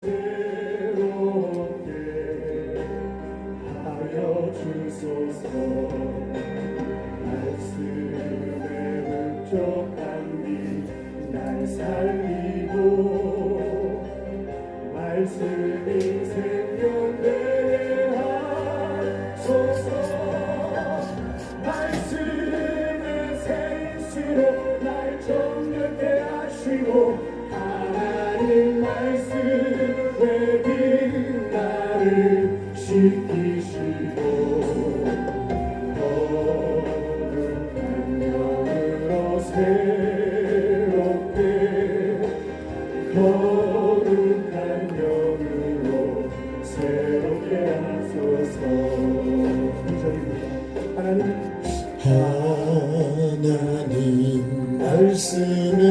새롭게 하여 주소서. 말씀에 흡족한 비 날 살리고 말씀이 생명되게 하소서. 말씀의 생수로 날 정결케 하시고 하나님 말씀에 빛 나를 씻기시고 거룩한 영으로 새롭게 거룩한 영으로 새롭게 하소서. 하나님 말씀에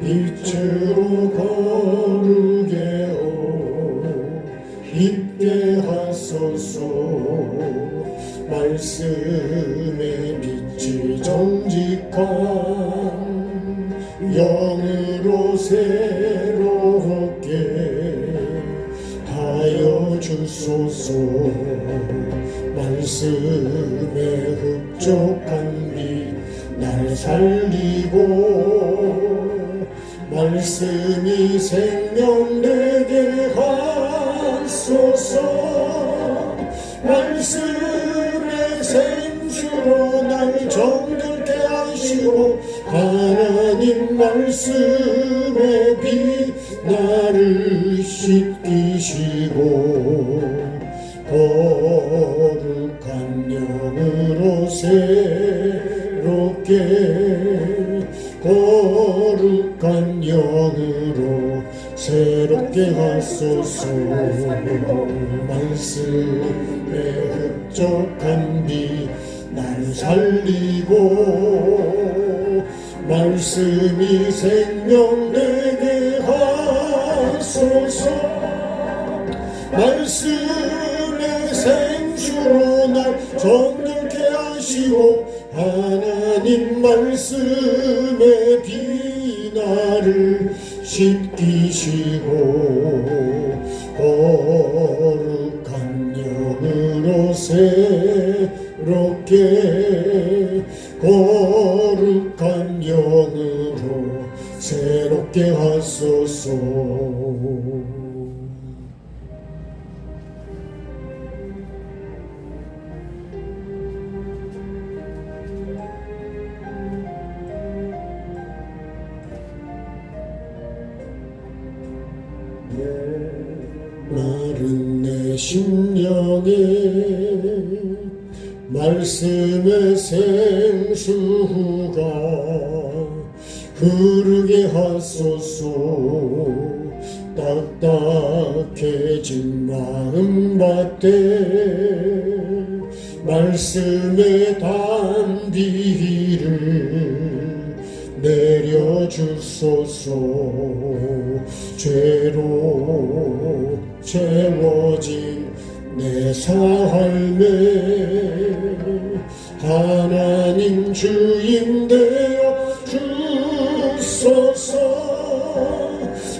빛으로 거룩게 있게 하소서. 말씀의 빛이 정직한 영으로 새롭게 하여 주소서. 말씀에 흡족한 비 날 살리고 말씀이 생명되게 하소서. 말씀의 생수로 날 정결케 하시고 하나님 말씀에 빛 나를 씻기시고 거룩한 영으로 새롭게 거룩한 영으로 새롭게 하소서. 말씀에 흡족한 비 날 살리고 말씀이 생명되게 하소서. 말씀의 생수로 날 정결케 하시고 하나님 말씀에 빛 나를 씻기시고 거룩한 영으로 새롭게 거룩한 영으로 새롭게 하소서. 마른 내 심령에 말씀의 생수가 흐르게 하소서. 딱딱해진 마음밭에 말씀의 단비를 내려주소서. 죄로 채워진 내 삶에 하나님 주인 되어 주소서.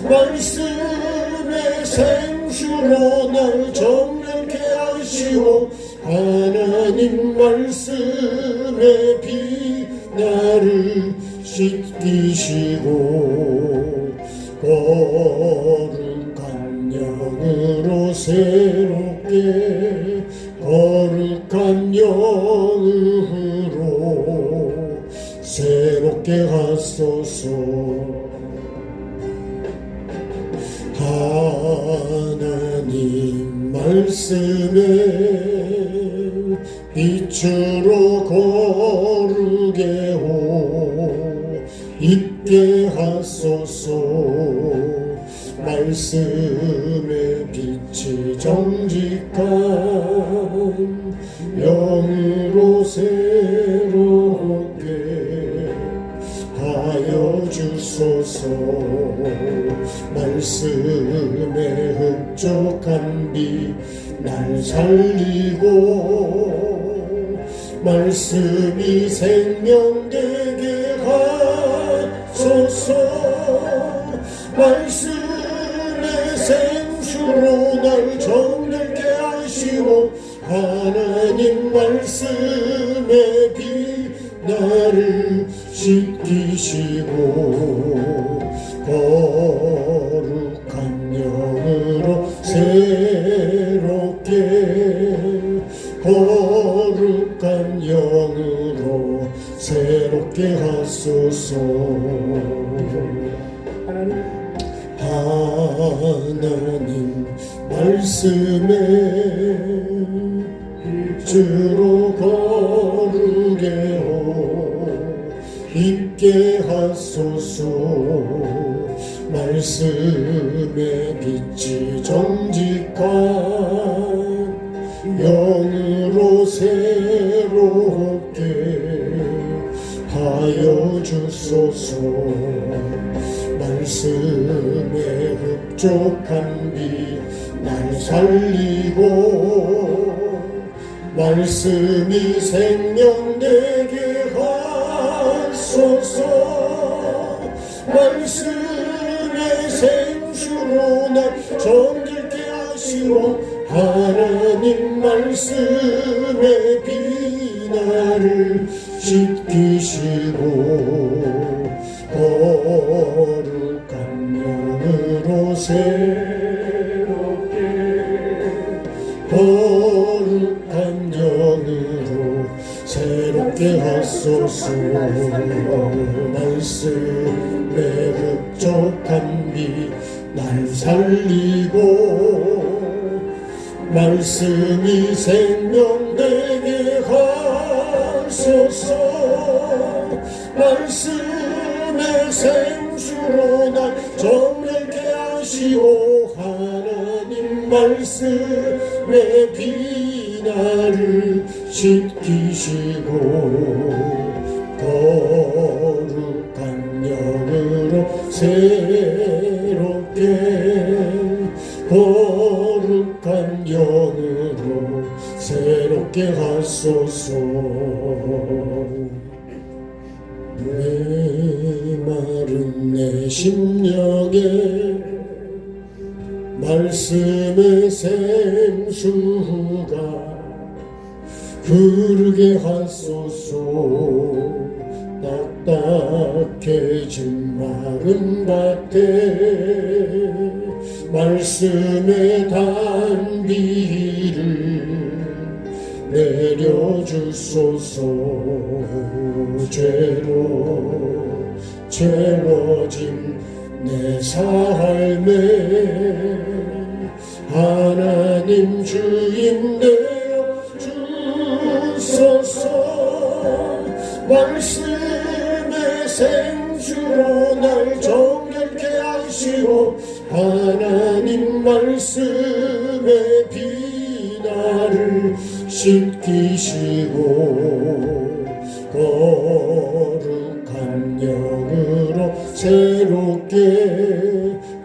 말씀의 생수로 날 정결케 하시고 하나님 말씀에 빛 나를 씻기시고 거룩한 영으로 새롭게 거룩한 영으로 새롭게 하소서. 하나님 말씀에 빛으로 거룩게 있게 하소서. 말씀의 빛이 정직한 영으로 새롭게 하여 주소서. 말씀에 흡족한 비 날 살리고 말씀이 생명되게 하소서. 말씀의 생수로 날 정결케 하시고 하나님 말씀에 비 나를 씻기시고 거룩한 영으로 새롭게 거룩한 영으로 새롭게 하소서. 하나님 말씀에 빛으로 거룩게 있게 하소서. 말씀의 빛이 정직한 영으로 새롭게 하여 주소서. 말씀에 흡족한 비 날 살리고 말씀이 생명되게 하소서. 말씀의 생수로 날 정결케 하시고 하나님 말씀에 비 나를 씻기시고 거룩한 영으로 새롭게 거룩한 영으로 새롭게 하소서. 말씀에 흡족한 비 날 살리고 말씀이 생명되게 하소서. 말씀의 생수로 날 정결케 하시고 하나님 말씀에 비 나를 씻기시고 거룩한 영으로 새롭게 거룩한 영으로 새롭게 하소서. 메마른 내 심령에 말씀의 생수가 흐르게 하소서. 딱딱해진 마른 밭에 말씀의 단비를 내려주소서. 죄로 채워진 내 삶에 하나님 주인 되어 주소서. 말씀의 생수로 날 정결케 하시고 하나님 말씀에 비 나를 씻기시고 거룩한 영으로 새롭게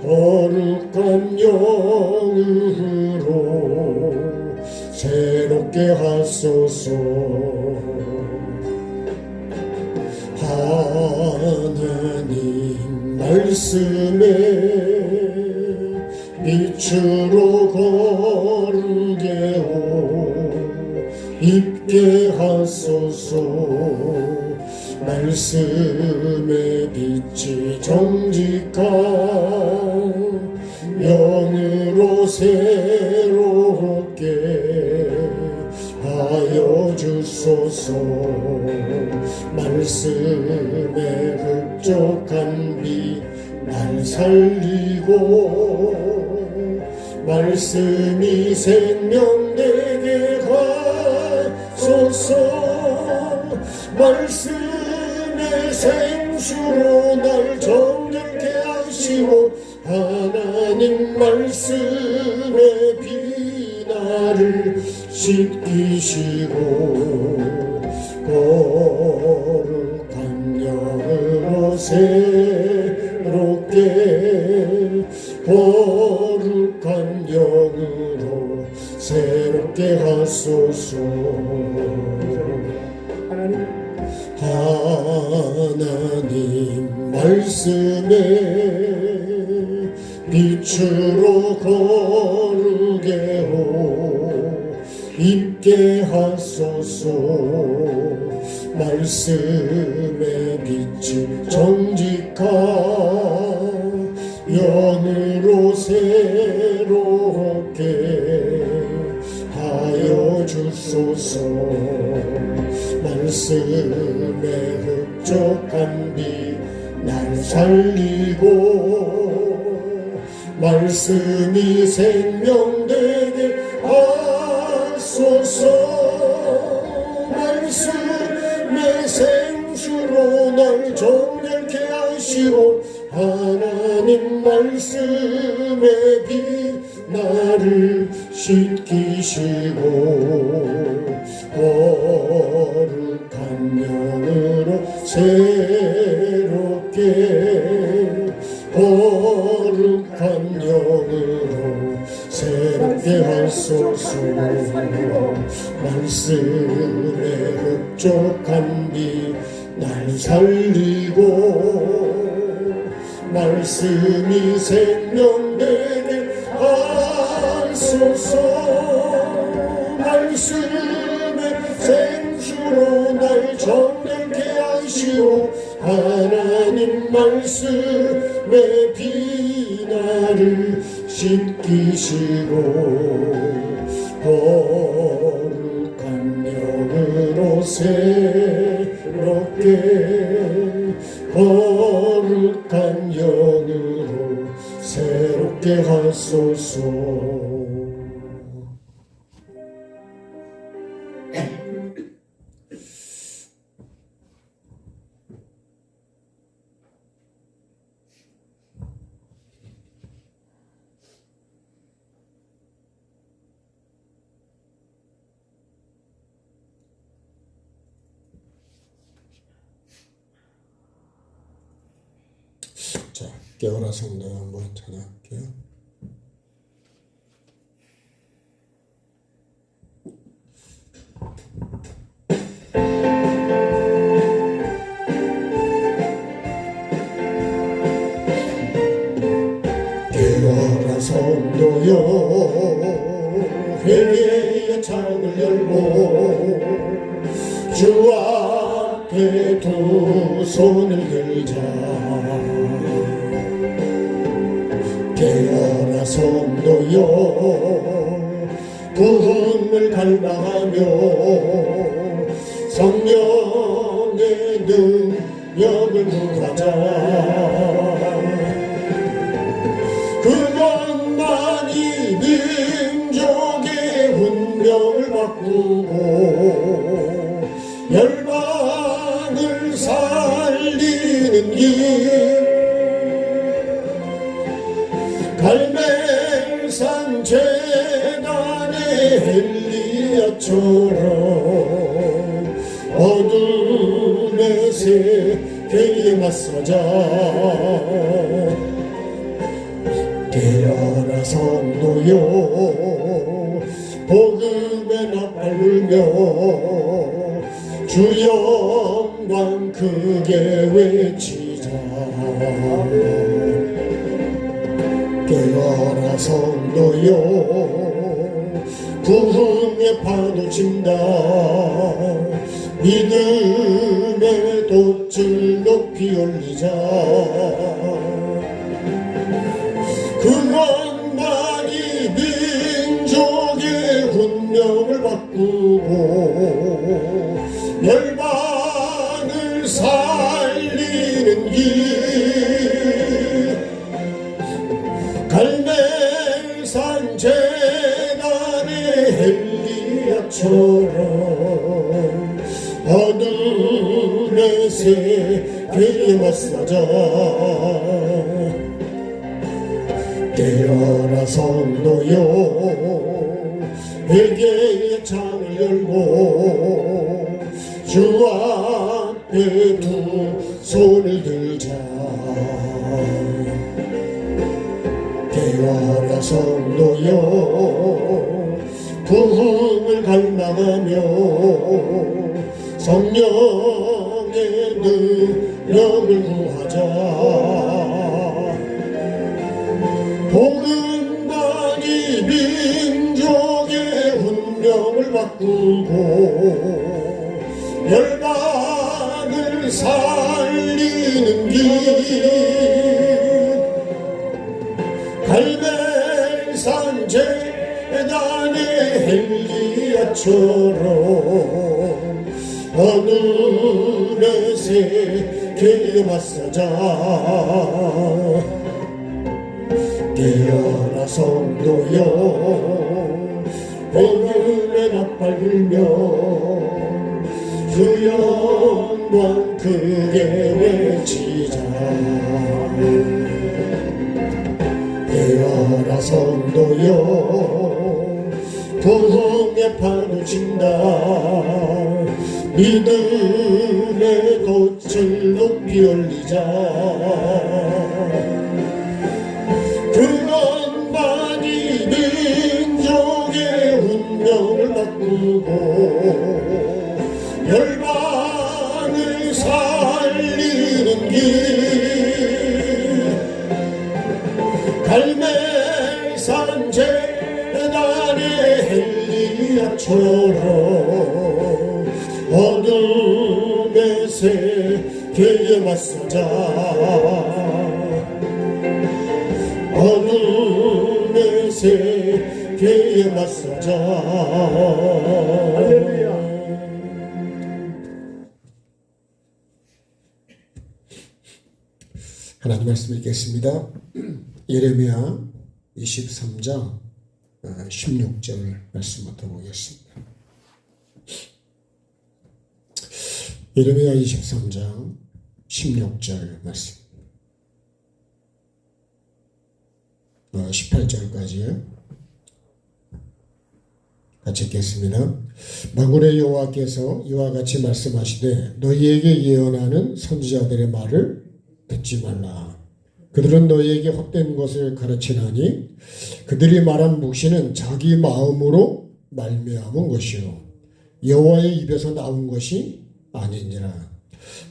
거룩한 영으로 새롭게 하소서. 하나님 말씀에 빛으로 거룩게 입게 하소서. 말씀의 빛이 정직한 영으로 새롭게 하여 주소서. 말씀의 흡족한 비 날 살리고 말씀이 생명되게 하소서. 말씀의 생수로 날 정결케 하시고 하나님 말씀에 비 나를 씻기시고 거룩한 영으로 새롭게 거룩한 영으로 새롭게 하소서. 하나님 말씀에 빛으로 거룩게 호 입게 하소서. 말씀의 빛이 정직한 영으로 새롭게 하여 주소서. 말씀의 흡족한 빛 날 살리고 말씀이 생명되게 하소서. 말씀의 생수로 날 정결케 하시고 하나님 말씀의 빛 나를 씻기시고 거룩한 영으로 새롭게 거룩한 영으로 새롭게 하소서. 말씀의 흡족한 빛 날 살리고 말씀이 생명되게 하소서. 말씀의 생수로 날 정결케 하시오. 하나님 말씀의 비 나를 씻기시고 거룩한 영으로 새롭게 거룩한 영으로 새롭게 하소서. 자, 깨어라 성당 한번 찬양할게요. 깨어라 성도여 회개의 창을 열고 주 앞에 두 손을 들자. 깨어라 성도여 부흥을 갈망하며 성령의 능력을 구하자. 그것만이 민족의 운명을 바꾸고 열방을 살리는 길. 갈멜산 제단의 엘리야처럼 어둠의 세계에 맞서자. 깨어라 성도여 복음의 나팔 불며 주 영광 크게 외치자. 깨어라 성도여 부흥의 파도 친다. 믿음의 돛을 높이 올리자. 그것만이 민족의 운명을 바꾸고 열방을 살리는 길. 갈멜산 제단의 엘리야처럼 어둠의 세계에 맞서자. 깨어라 성도여 회개의 창을 열고 주 앞에 두 손을 들자. 깨어라 성도여 부흥을 갈망하며 성령의 능력을 구하자. 바꾸고 열방을 살리는 길 갈멜산 제단의 엘리야처럼 하늘의 세계에 맞서자 깨어나 성도여 오늘의 나팔 불며 주 영광 크게 외치자 깨어나 성도여 부흥의 판을 친다 믿음의 돛을 높이 올리자 그것만이 민족의 운명을 바꾸고 열방을 살리는 길 갈멜산 제단의 엘리야처럼 어둠의 세계에 맞서자 어둠의 세계에 맞서자 할렐루야. 하나님 말씀 읽겠습니다. 예레미야 23장 16절 말씀부터 보겠습니다. 예레미야 23장 16절 말씀 18절까지 같이 읽겠습니다. 만군의 여호와께서 이와 같이 말씀하시되 너희에게 예언하는 선지자들의 말을 듣지 말라. 그들은 너희에게 헛된 것을 가르치나니 그들이 말한 묵시는 자기 마음으로 말미암은 것이요 여호와의 입에서 나온 것이 아니니라.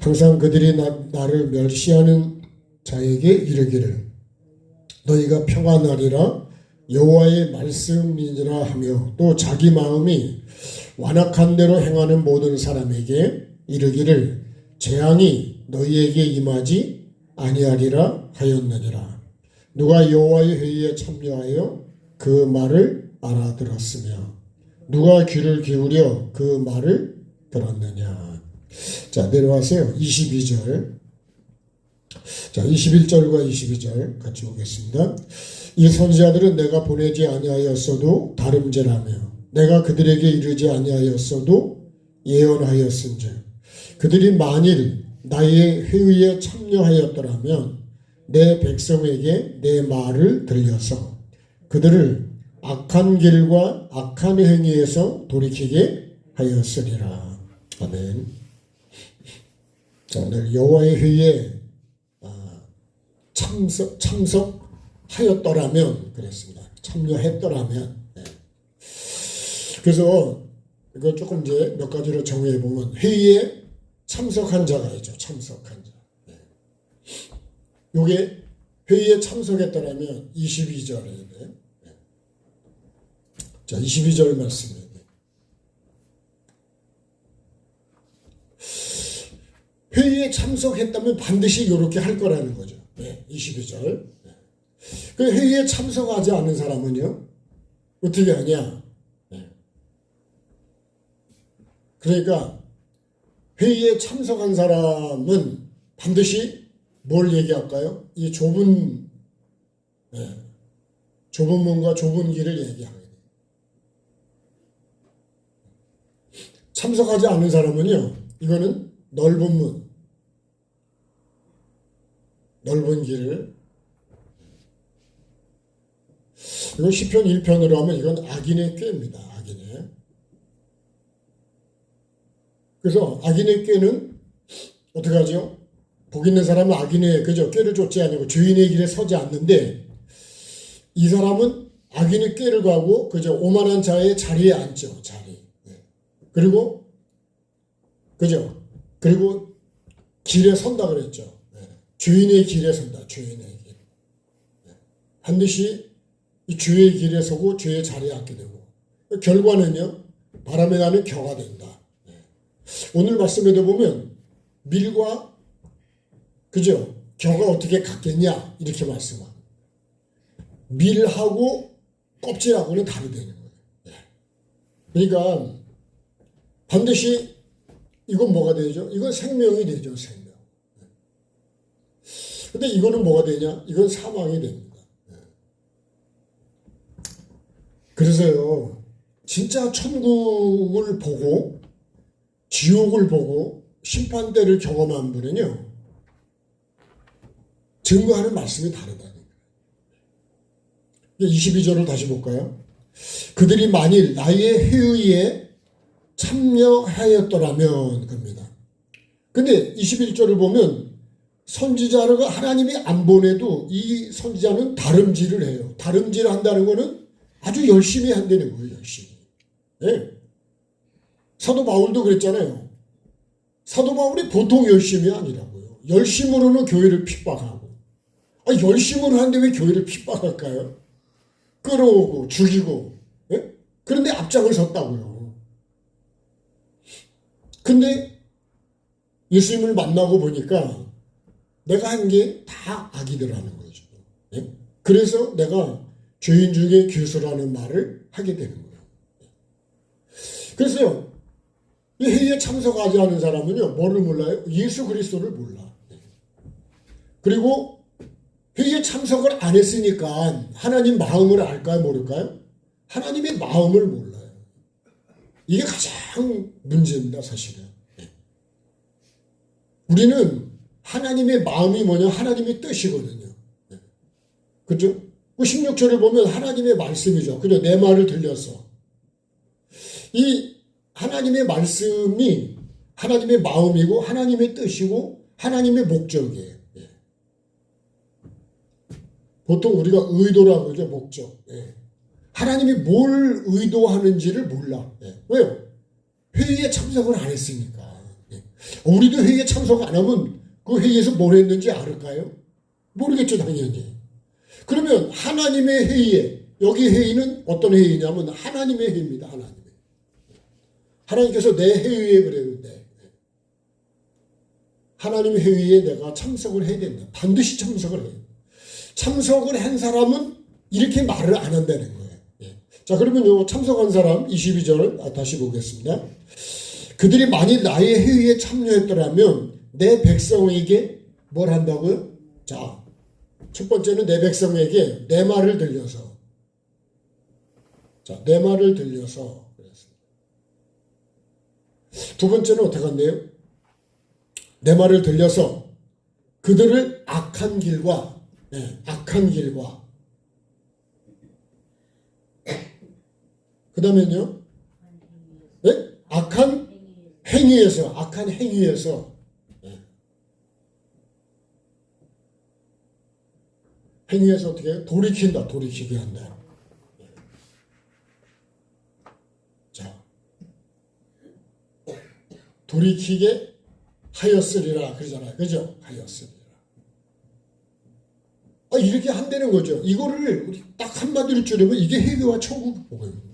항상 그들이 나를 멸시하는 자에게 이르기를 너희가 평안하리라 여호와의 말씀이니라 하며 또 자기 마음이 완악한 대로 행하는 모든 사람에게 이르기를 재앙이 너희에게 임하지 아니하리라 하였느니라. 누가 여호와의 회의에 참여하여 그 말을 알아들었으며 누가 귀를 기울여 그 말을 들었느냐. 자, 내려와세요. 22절. 자, 21절과 22절 같이 보겠습니다. 이 선지자들은 내가 보내지 아니하였어도 다름질하며 내가 그들에게 이르지 아니하였어도 예언하였은즉 그들이 만일 나의 회의에 참여하였더라면 내 백성에게 내 말을 들려서 그들을 악한 길과 악한 행위에서 돌이키게 하였으리라. 아멘. 자, 오늘 여호와의 회의에 참석하였더라면 그랬습니다. 참여했더라면. 네. 그래서 이거 조금 이제 몇 가지로 정의해 보면 회의에 참석한 자가 있죠. 참석한 자. 네. 요게 회의에 참석했더라면 22절이에요. 네. 자, 22절 말씀입니다. 회의에 참석했다면 반드시 이렇게 할 거라는 거죠. 네, 22절. 네. 그 회의에 참석하지 않는 사람은요, 어떻게 하냐? 네. 그러니까 회의에 참석한 사람은 반드시 뭘 얘기할까요? 이 좁은 문과 좁은 길을 얘기하게 돼요. 참석하지 않는 사람은요, 이거는 넓은 문, 넓은 길을, 이건 시편 1편으로 하면 이건 악인의 꾀입니다. 악인의. 그래서 악인의 꾀는 어떻게 하죠? 복 있는 사람은 악인의 꾀를 쫓지 않고 죄인의 길에 서지 않는데 이 사람은 악인의 꾀를 가고 오만한 자의 자리에 앉죠. 자리. 그리고 그리고 길에 선다 그랬죠. 죄인의 길에 선다. 죄인의 길. 반드시 이 죄의 길에 서고 죄의 자리에 앉게 되고 결과는요. 바람에 나는 겨가 된다. 오늘 말씀에도 보면 밀과 그죠? 겨가 어떻게 같겠냐 이렇게 말씀합니다. 밀하고 껍질하고는 다르다는 거예요. 그러니까 반드시 이건 뭐가 되죠? 이건 생명이 되죠, 생명. 근데 이거는 뭐가 되냐? 이건 사망이 됩니다. 그래서요, 진짜 천국을 보고 지옥을 보고 심판대를 경험한 분은요, 증거하는 말씀이 다르다는 거예요. 22절을 다시 볼까요? 그들이 만일 나의 회의에 참여하였더라면 겁니다. 근데 21절을 보면 선지자가 하나님이 안 보내도 이 선지자는 다름질을 해요. 다름질을 한다는 거는 아주 열심히 한다는 거예요. 열심히. 네. 사도 바울도 그랬잖아요. 사도 바울이 보통 열심이 아니라고요. 열심으로는 교회를 핍박하고. 열심으로 하는데 왜 교회를 핍박할까요? 끌어오고 죽이고. 네? 그런데 앞장을 섰다고요. 근데 예수님을 만나고 보니까 내가 한 게 다 악이더라는 거죠. 네? 그래서 내가 죄인 중에 교수라는 말을 하게 되는 거예요. 그래서요, 이 회의에 참석하지 않은 사람은요, 뭐를 몰라요? 예수 그리스도를 몰라. 그리고 회의에 참석을 안 했으니까 하나님 마음을 알까요, 모를까요? 하나님의 마음을 몰라요. 이게 가장 문제입니다, 사실은. 우리는 하나님의 마음이 뭐냐? 하나님의 뜻이거든요. 그죠? 16절을 보면 하나님의 말씀이죠. 그죠? 내 말을 들려서. 이 하나님의 말씀이 하나님의 마음이고 하나님의 뜻이고 하나님의 목적이에요. 보통 우리가 의도라고 그러죠. 목적. 하나님이 뭘 의도하는지를 몰라. 왜요? 회의에 참석을 안 했으니까. 우리도 회의에 참석 안 하면 그 회의에서 뭘 했는지 알을까요? 모르겠죠, 당연히. 그러면 하나님의 회의에, 여기 회의는 어떤 회의냐면 하나님의 회의입니다. 하나님께서 내 회의에 그랬는데 하나님의 회의에 내가 참석을 해야 된다. 반드시 참석을 해요. 참석을 한 사람은 이렇게 말을 안 한다는 거예요. 자, 그러면 참석한 사람 22절 다시 보겠습니다. 그들이 만일 나의 회의에 참여했더라면 내 백성에게 뭘 한다고요? 자, 첫 번째는 내 백성에게 내 말을 들려서. 자, 내 말을 들려서. 두 번째는 어떻게 한대요? 내 말을 들려서 그들을 악한 길과 그 다음에는요? 네? 악한 행위에서 행위에서 어떻게 해요? 돌이키게 한다. 자, 돌이키게 하였으리라 그러잖아요. 그죠? 하였으리라. 이렇게 한다는 거죠. 이거를 우리 딱 한마디로 줄이면 이게 회개와 천국 복음입니다.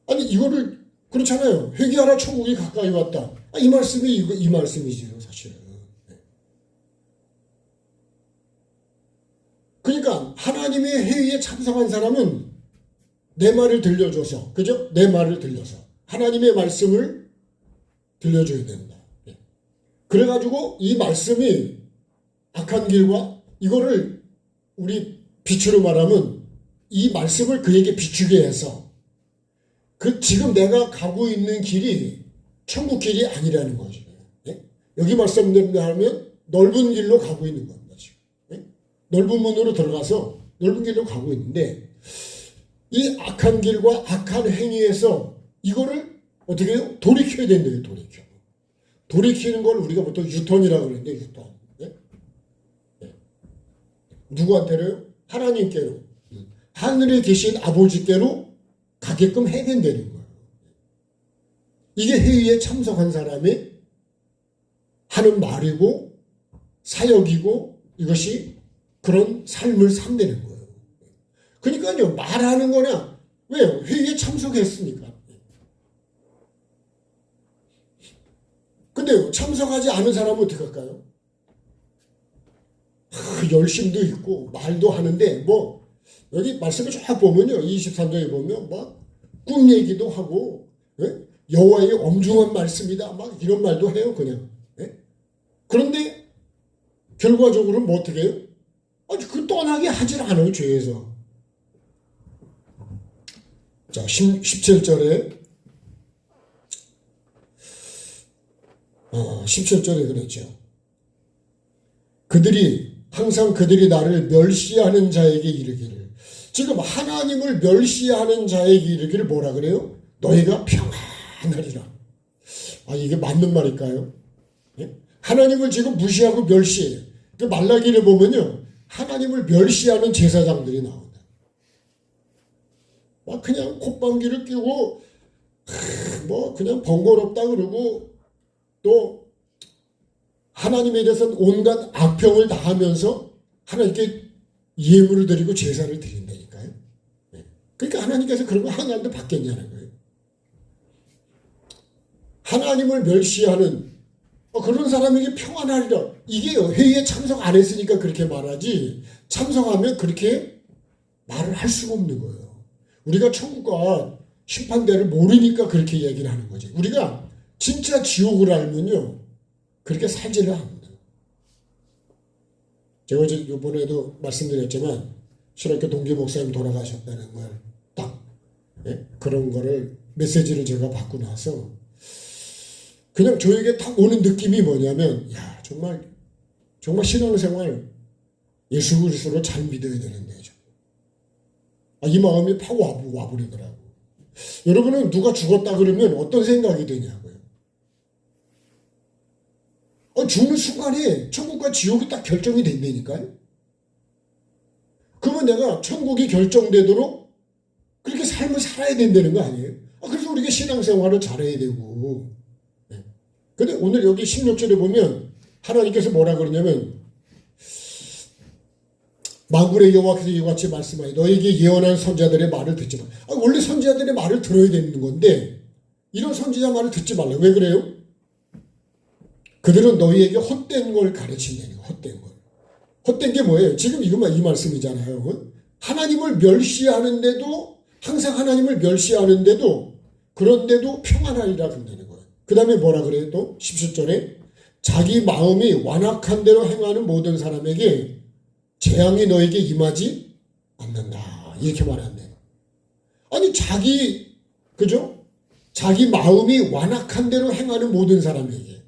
아니 이거를 그렇잖아요. 회개하라 천국이 가까이 왔다. 이 말씀이 이 말씀이지요, 사실은. 그러니까 하나님의 회의에 참석한 사람은 내 말을 들려줘서, 그죠? 내 말을 들려서 하나님의 말씀을 들려줘야 된다. 그래가지고 이 말씀이 악한 길과 이거를 우리 빛으로 말하면 이 말씀을 그에게 비추게 해서 지금 내가 가고 있는 길이 천국 길이 아니라는 거죠. 여기 말씀하면 넓은 길로 가고 있는 겁니다. 지금. 넓은 문으로 들어가서 넓은 길로 가고 있는데 이 악한 길과 악한 행위에서 이거를 어떻게 해요? 돌이켜야 된대요. 돌이키는 걸 우리가 보통 유턴이라고 그러는데 유턴. 누구한테로요? 하나님께로. 하늘에 계신 아버지께로 가게끔 해야 된다는 거예요. 이게 회의에 참석한 사람이 하는 말이고 사역이고 이것이 그런 삶을 산다는 거예요. 그러니까요, 말하는 거나 왜요? 회의에 참석했으니까. 근데요, 참석하지 않은 사람은 어떻게 할까요? 열심도 있고 말도 하는데 뭐 여기 말씀을 쫙 보면요, 23장에 보면 막 꿈 얘기도 하고, 예? 여호와의 엄중한 말씀이다 막 이런 말도 해요 그냥. 예? 그런데 결과적으로 뭐 어떻게 해요? 그 떠나게 하질 않아요 죄에서. 자 17절에 17절에 그랬죠. 항상 그들이 나를 멸시하는 자에게 이르기를. 지금 하나님을 멸시하는 자에게 이르기를 뭐라 그래요? 너희가 평안하리라. 이게 맞는 말일까요? 예? 하나님을 지금 무시하고 멸시해요. 그 말라기를 보면요, 하나님을 멸시하는 제사장들이 나온다. 막 그냥 콧방귀를 끼고 뭐 그냥 번거롭다 그러고, 또 하나님에 대해서는 온갖 악평을 다 하면서 하나님께 예물을 드리고 제사를 드린다니까요. 그러니까 하나님께서 그런 거 하나님도 받겠냐는 거예요. 하나님을 멸시하는 그런 사람에게 평안하리라. 이게 회의에 참석 안 했으니까 그렇게 말하지, 참석하면 그렇게 말을 할 수가 없는 거예요. 우리가 천국과 심판대를 모르니까 그렇게 얘기를 하는 거지. 우리가 진짜 지옥을 알면요, 그렇게 살지를 않는다. 제가 이번에도 말씀드렸지만 신학교 동기 목사님 돌아가셨다는 걸 딱 그런 거를 메시지를 제가 받고 나서 그냥 저에게 딱 오는 느낌이 뭐냐면, 야, 정말 신앙생활 예수 그리스도를 잘 믿어야 되는데 이 마음이 팍 와버리더라고. 여러분은 누가 죽었다 그러면 어떤 생각이 드냐고요? 죽는 순간에 천국과 지옥이 딱 결정이 된다니까요. 그러면 내가 천국이 결정되도록 그렇게 삶을 살아야 된다는 거 아니에요? 그래서 우리가 신앙생활을 잘해야 되고. 근데 오늘 여기 16절에 보면 하나님께서 뭐라 그러냐면, 만군의 여호와께서 이와 같이 말씀하여 너에게 예언한 선지자들의 말을 듣지 마. 원래 선지자들의 말을 들어야 되는 건데 이런 선지자 말을 듣지 말라. 왜 그래요? 그들은 너희에게 헛된 걸 가르친다는 거예요. 헛된 걸. 헛된 게 뭐예요? 지금 이 말씀이잖아요. 하나님을 멸시하는데도, 항상 하나님을 멸시하는데도, 그런데도 평안하리라 그런다는 거예요. 그 다음에 뭐라 그래요? 또 17절에 자기 마음이 완악한 대로 행하는 모든 사람에게 재앙이 너에게 임하지 않는다. 이렇게 말한대요. 아니 그죠? 자기 마음이 완악한 대로 행하는 모든 사람에게.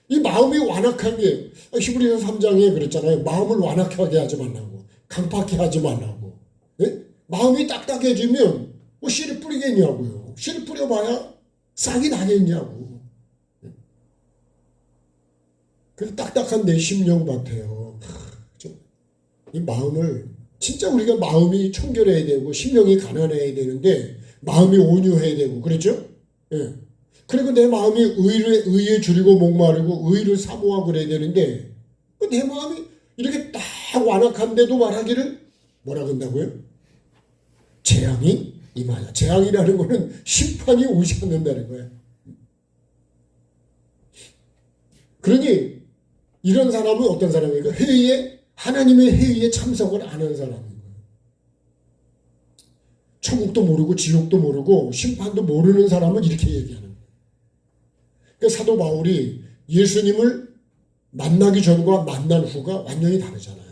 이 마음이 완악한 게 히브리서 3장에 그랬잖아요. 마음을 완악하게 하지 말라고. 강팍해 하지 말라고. 예? 마음이 딱딱해지면 씨를 뿌리겠냐고요. 씨를 뿌려봐야 싹이 나겠냐고. 그래서 딱딱한 내 심령밭에요. 이 마음을 진짜 우리가 마음이 청결해야 되고 심령이 가난해야 되는데 마음이 온유해야 되고, 그렇죠? 예. 그리고 내 마음이 의에 줄이고 목마르고 의를 사모하고 그래야 되는데 내 마음이 이렇게 딱 완악한데도 말하기를 뭐라 그런다고요? 재앙이 임하냐. 재앙이라는 거는 심판이 오지 않는다는 거예요. 그러니 이런 사람은 어떤 사람이니까 하나님의 회의에 참석을 안 한 사람인 거예요. 천국도 모르고 지옥도 모르고 심판도 모르는 사람은 이렇게 얘기하는 거예요. 그러니까 사도 바울이 예수님을 만나기 전과 만난 후가 완전히 다르잖아요.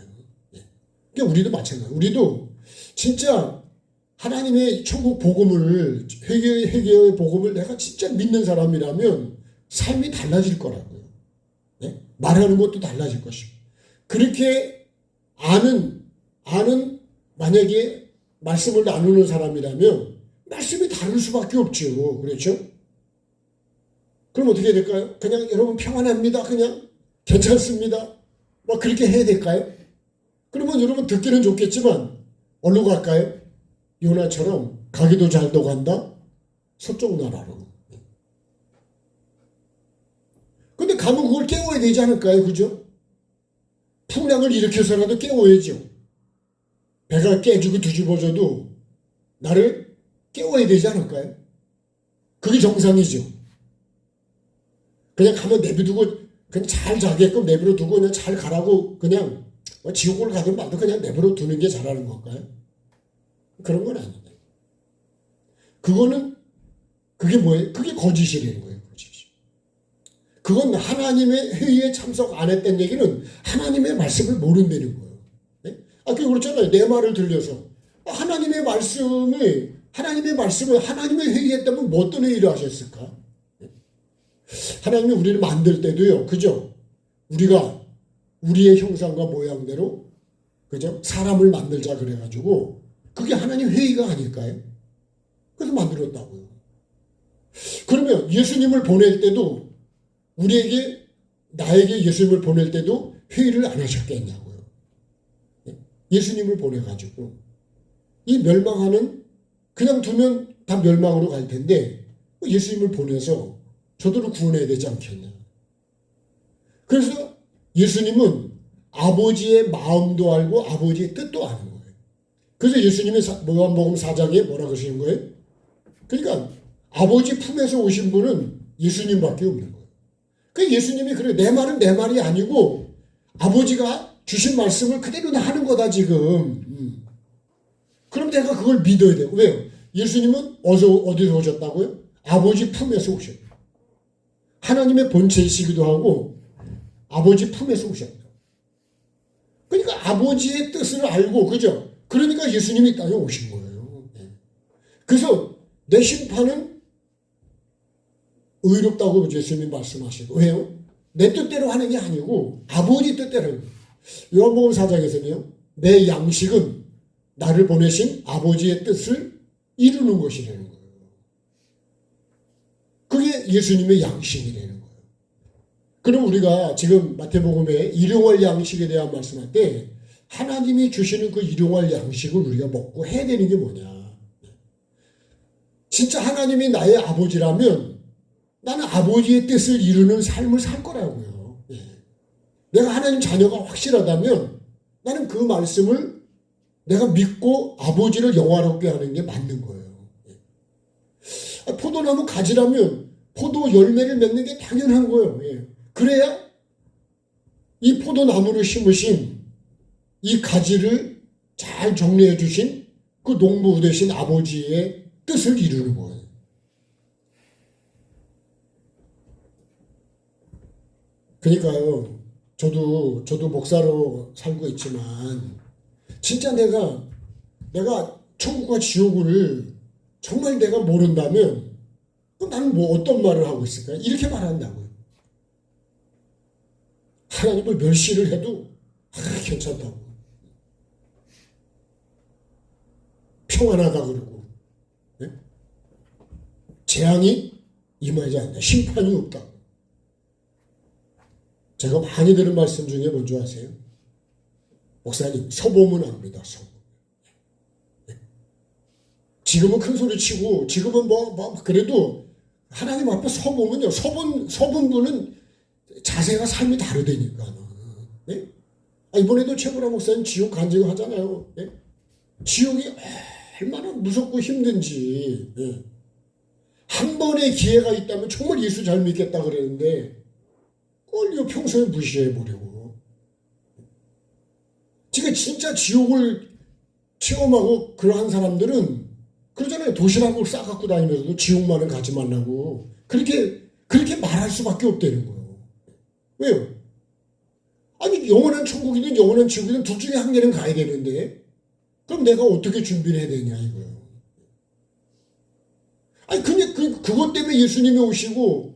그러니까 우리도 마찬가지예요. 우리도 진짜 하나님의 천국 복음을, 회개의 복음을 내가 진짜 믿는 사람이라면 삶이 달라질 거라고요. 말하는 것도 달라질 것이고. 그렇게 아는 만약에 말씀을 나누는 사람이라면 말씀이 다를 수밖에 없죠. 그렇죠? 그럼 어떻게 해야 될까요? 그냥 여러분 평안합니다. 그냥 괜찮습니다. 막 그렇게 해야 될까요? 그러면 여러분 듣기는 좋겠지만 어디로 갈까요? 요나처럼 가기도 잘도 간다. 서쪽 나라로. 근데 가면 그걸 깨워야 되지 않을까요? 그죠? 풍랑을 일으켜서라도 깨워야죠. 배가 깨지고 뒤집어져도 나를 깨워야 되지 않을까요? 그게 정상이죠. 그냥 가면 내비두고 그냥 잘 자게끔 내버려 두고 그냥 잘 가라고 그냥 지옥을 가든 말든 그냥 내버려 두는 게 잘하는 걸까요? 그런 건 아닌데. 그게 뭐예요? 그게 거짓이라는 거예요. 거짓. 그건 하나님의 회의에 참석 안 했다는 얘기는 하나님의 말씀을 모른다는 거예요. 네? 그렇잖아요. 내 말을 들려서 하나님의 말씀을 하나님의 회의했다면 뭐 어떤 회의를 하셨을까? 하나님이 우리를 만들 때도요, 그죠? 우리가 우리의 형상과 모양대로, 그죠? 사람을 만들자 그래가지고, 그게 하나님 회의가 아닐까요? 그래서 만들었다고요. 그러면 예수님을 보낼 때도, 나에게 예수님을 보낼 때도 회의를 안 하셨겠냐고요. 예수님을 보내가지고, 이 멸망하는, 그냥 두면 다 멸망으로 갈 텐데, 예수님을 보내서 저들을 구원해야 되지 않겠냐. 그래서 예수님은 아버지의 마음도 알고 아버지의 뜻도 아는 거예요. 그래서 예수님이 요한복음 4장에 뭐라 그러시는 거예요? 그러니까 아버지 품에서 오신 분은 예수님밖에 없는 거예요. 그러니까 예수님이 그래, 내 말은 내 말이 아니고 아버지가 주신 말씀을 그대로 하는 거다 지금. 그럼 내가 그걸 믿어야 돼요. 왜요? 예수님은 어디서 오셨다고요? 아버지 품에서 오셨어요. 하나님의 본체이시기도 하고 아버지 품에서 오셨다. 그러니까 아버지의 뜻을 알고, 그죠? 그러니까 예수님이 이 땅에 오신 거예요. 그래서 내 심판은 의롭다고 예수님이 말씀하시고, 왜요? 내 뜻대로 하는 게 아니고 아버지 뜻대로 하는 거예요. 요한복음 4장에서는요, 내 양식은 나를 보내신 아버지의 뜻을 이루는 것이라는 거예요. 그게 예수님의 양식이라는 거예요. 그럼 우리가 지금 마태복음에 일용할 양식에 대한 말씀할 때 하나님이 주시는 그 일용할 양식을 우리가 먹고 해야 되는 게 뭐냐. 진짜 하나님이 나의 아버지라면 나는 아버지의 뜻을 이루는 삶을 살 거라고요. 내가 하나님 자녀가 확실하다면 나는 그 말씀을 내가 믿고 아버지를 영화롭게 하는 게 맞는 거예요. 포도나무 가지라면 포도 열매를 맺는 게 당연한 거예요. 그래야 이 포도나무를 심으신 이 가지를 잘 정리해 주신 그 농부 되신 아버지의 뜻을 이루는 거예요. 그러니까요, 저도 목사로 살고 있지만 진짜 내가 천국과 지옥을 정말 내가 모른다면 나는 뭐 어떤 말을 하고 있을까? 이렇게 말한다고요. 하나님을 멸시를 해도 괜찮다고. 평안하다 그러고, 네? 재앙이 임하지 않는다. 심판이 없다. 제가 많이 들은 말씀 중에 뭔지 아세요? 목사님, 서보면 압니다. 서보. 지금은 큰 소리 치고, 지금은 그래도 하나님 앞에 서보면요, 서본 분은 자세가 삶이 다르다니까. 네? 이번에도 최고라 목사님 지옥 간증 하잖아요. 네? 지옥이 얼마나 무섭고 힘든지. 네? 한 번의 기회가 있다면 정말 예수 잘 믿겠다 그랬는데, 그걸 평소에 무시해버리고. 지금 진짜 지옥을 체험하고 그러한 사람들은 그러잖아요. 도시락을 싸갖고 다니면서도 지옥만은 가지 말라고. 그렇게 말할 수밖에 없다는 거예요. 왜요? 아니, 영원한 천국이든 영원한 지옥이든 둘 중에 한 개는 가야 되는데, 그럼 내가 어떻게 준비를 해야 되냐, 이거예요. 아니, 근데 그것 때문에 예수님이 오시고,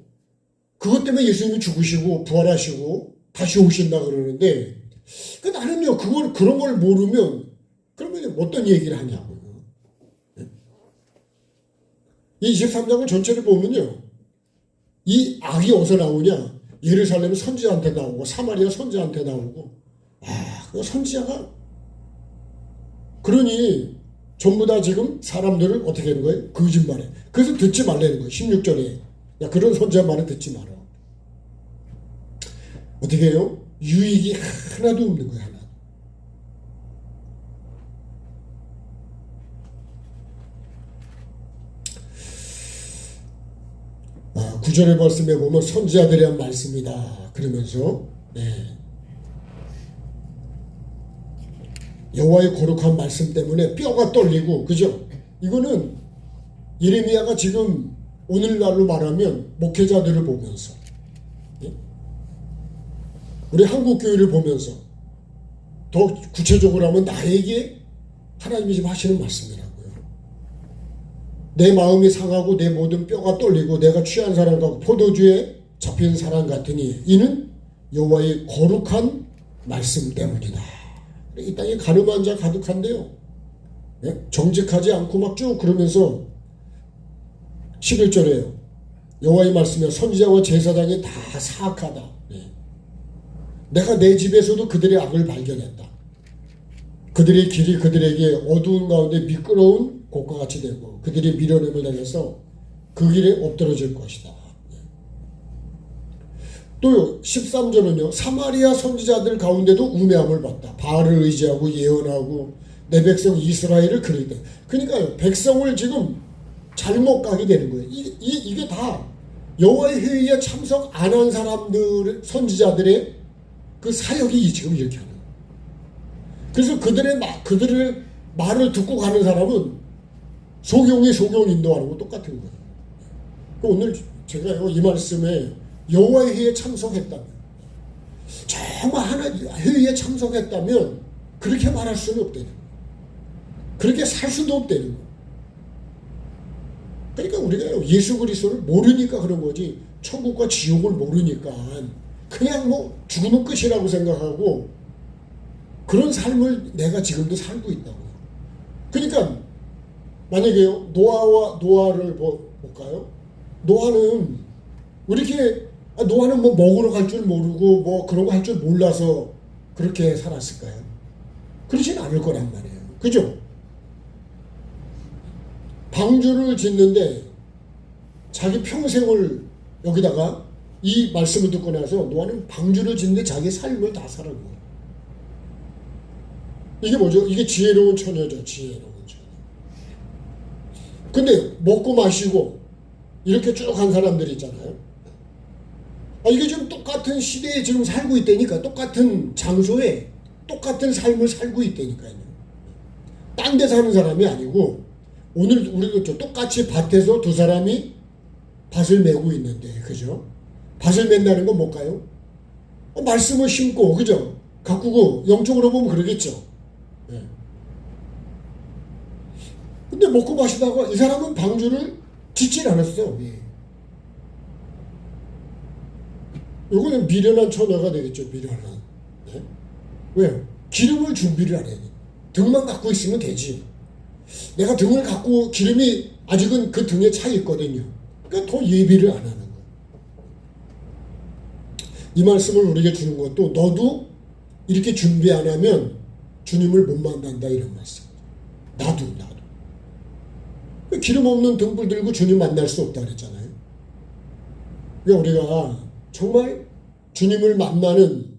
그것 때문에 예수님이 죽으시고, 부활하시고, 다시 오신다 그러는데, 나는요, 그런 걸 모르면, 그러면 어떤 얘기를 하냐고요. 이 23장을 전체를 보면요, 이 악이 어디서 나오냐? 예루살렘 선지자한테 나오고 사마리아 선지자한테 나오고, 그 선지자가 그러니 전부 다 지금 사람들을 어떻게 하는 거예요? 거짓말해. 그래서 듣지 말라는 거예요. 16절에 야, 그런 선지자 말을 듣지 마라. 어떻게 해요? 유익이 하나도 없는 거예요. 하나. 9절의 말씀에 보면 선지자들이 한 말씀이다 그러면서 여호와의 거룩한 말씀 때문에 뼈가 떨리고, 그죠? 이거는 예레미야가 지금 오늘날로 말하면 목회자들을 보면서, 우리 한국 교회를 보면서, 더 구체적으로 하면 나에게 하나님이 지금 하시는 말씀이라고요. 내 마음이 상하고 내 모든 뼈가 떨리고 내가 취한 사람 같고 포도주에 잡힌 사람 같으니 이는 여호와의 거룩한 말씀 때문이다. 이 땅에 가늠한 자 가득한데요. 정직하지 않고 막 쭉 그러면서 11절에요. 여호와의 말씀에 선지자와 제사장이 다 사악하다. 내가 내 집에서도 그들의 악을 발견했다. 그들의 길이 그들에게 어두운 가운데 미끄러운 곳과 같이 되고 그들이 미련함을 당해서 그 길에 엎드러질 것이다. 또 13절은요. 사마리아 선지자들 가운데도 우매함을 봤다. 바알을 의지하고 예언하고 내 백성 이스라엘을 그리다. 그러니까요. 백성을 지금 잘못 가게 되는 거예요. 이게 다 여호와의 회의에 참석 안 한 사람들, 선지자들의 그 사역이 지금 이렇게 하는 거예요. 그래서 그들의 말을 듣고 가는 사람은 소경 인도하는 거 똑같은 거예요. 오늘 제가 이 말씀에 여호와의 회의에 참석했다면, 정말 하나님 회의에 참석했다면 그렇게 말할 수는 없다는 거예요. 그렇게 살 수도 없다는 거예요. 그러니까 우리가 예수 그리스도를 모르니까 그런 거지, 천국과 지옥을 모르니까 그냥 뭐 죽으면 끝이라고 생각하고 그런 삶을 내가 지금도 살고 있다고요. 그러니까 만약에요, 노아를 볼까요? 노아는 노아는 뭐 먹으러 갈 줄 모르고 뭐 그런 거 할 줄 몰라서 그렇게 살았을까요? 그렇지는 않을 거란 말이에요. 그죠? 방주를 짓는데 자기 평생을 여기다가 이 말씀을 듣고 나서 노아는 방주를 짓는데 자기 삶을 다 살은 거예요. 이게 뭐죠? 이게 지혜로운 처녀죠. 지혜로운 처녀. 근데 먹고 마시고 이렇게 쭉 한 사람들이 있잖아요. 이게 지금 똑같은 시대에 지금 살고 있다니까. 똑같은 장소에 똑같은 삶을 살고 있다니까요. 딴 데 사는 사람이 아니고, 오늘 우리도 똑같이 밭에서 두 사람이 밭을 메고 있는데, 그죠? 밭을 맨다는 건 뭘까요? 말씀을 심고, 그죠? 가꾸고, 영적으로 보면 그러겠죠. 근데 먹고 마시다가 이 사람은 방주를 짓질 않았어. 이거는 미련한 처녀가 되겠죠. 미련한. 왜요? 기름을 준비를 안 해. 등만 갖고 있으면 되지. 내가 등을 갖고 기름이 아직은 그 등에 차 있거든요. 그러니까 더 예비를 안 하는 거예요. 이 말씀을 우리에게 주는 것도, 너도 이렇게 준비 안 하면 주님을 못 만난다, 이런 말씀. 나도. 기름 없는 등불 들고 주님 만날 수 없다 그랬잖아요. 그러니까 우리가 정말 주님을 만나는,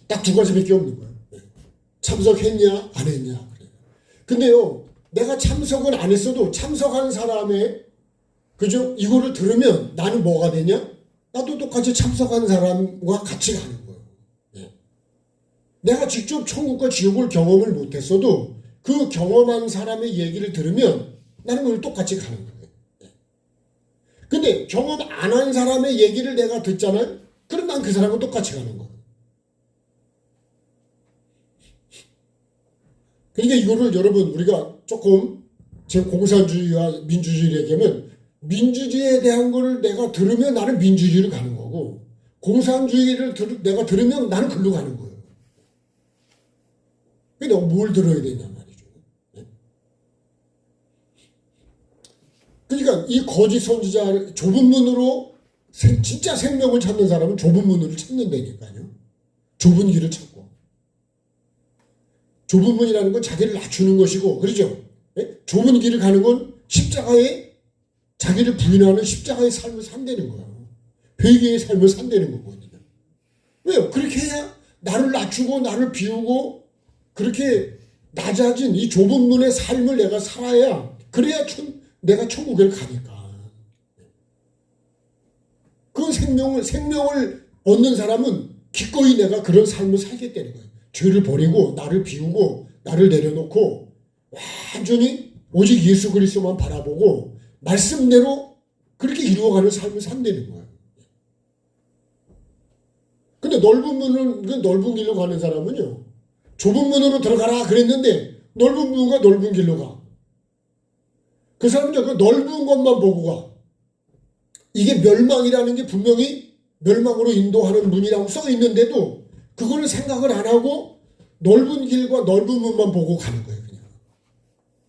딱 두 가지밖에 없는 거예요. 참석했냐 안 했냐. 근데요, 내가 참석은 안 했어도 참석한 사람의, 그죠? 이거를 들으면 나는 뭐가 되냐? 나도 똑같이 참석한 사람과 같이 가는 거예요. 내가 직접 천국과 지옥을 경험을 못했어도 그 경험한 사람의 얘기를 들으면 나는 그걸 똑같이 가는 거예요. 근데 경험 안 한 사람의 얘기를 내가 듣잖아요. 그럼 난 그 사람은 똑같이 가는 거예요. 그러니까 이거를 여러분, 우리가 조금 지금 공산주의와 민주주의를 얘기하면, 민주주의에 대한 거를 내가 들으면 나는 민주주의를 가는 거고, 공산주의를 내가 들으면 나는 글로 가는 거예요. 그러니까 내가 뭘 들어야 되냐 말이죠. 그러니까 이 거짓 선지자, 좁은 문으로 진짜 생명을 찾는 사람은 좁은 문을 찾는다니까요. 좁은 길을 찾고. 좁은 문이라는 건 자기를 낮추는 것이고, 그렇죠? 좁은 길을 가는 건 십자가에 자기를 부인하는 십자가의 삶을 산다는 거예요. 회개의 삶을 산다는 거거든요. 왜요? 그렇게 해야 나를 낮추고 나를 비우고 그렇게 낮아진 이 좁은 문의 삶을 내가 살아야 그래야 내가 천국에 가니까. 그 생명을 얻는 사람은 기꺼이 내가 그런 삶을 살겠다는 거예요. 죄를 버리고 나를 비우고 나를 내려놓고 완전히 오직 예수 그리스도만 바라보고 말씀대로 그렇게 이루어가는 삶을 산다는 거예요. 근데 넓은 길로 가는 사람은요, 좁은 문으로 들어가라 그랬는데 넓은 문과 넓은 길로 가. 그 사람은요, 그 넓은 것만 보고 가. 이게 멸망이라는 게 분명히 멸망으로 인도하는 문이라고 써 있는데도 그거를 생각을 안 하고 넓은 길과 넓은 문만 보고 가는 거예요, 그냥.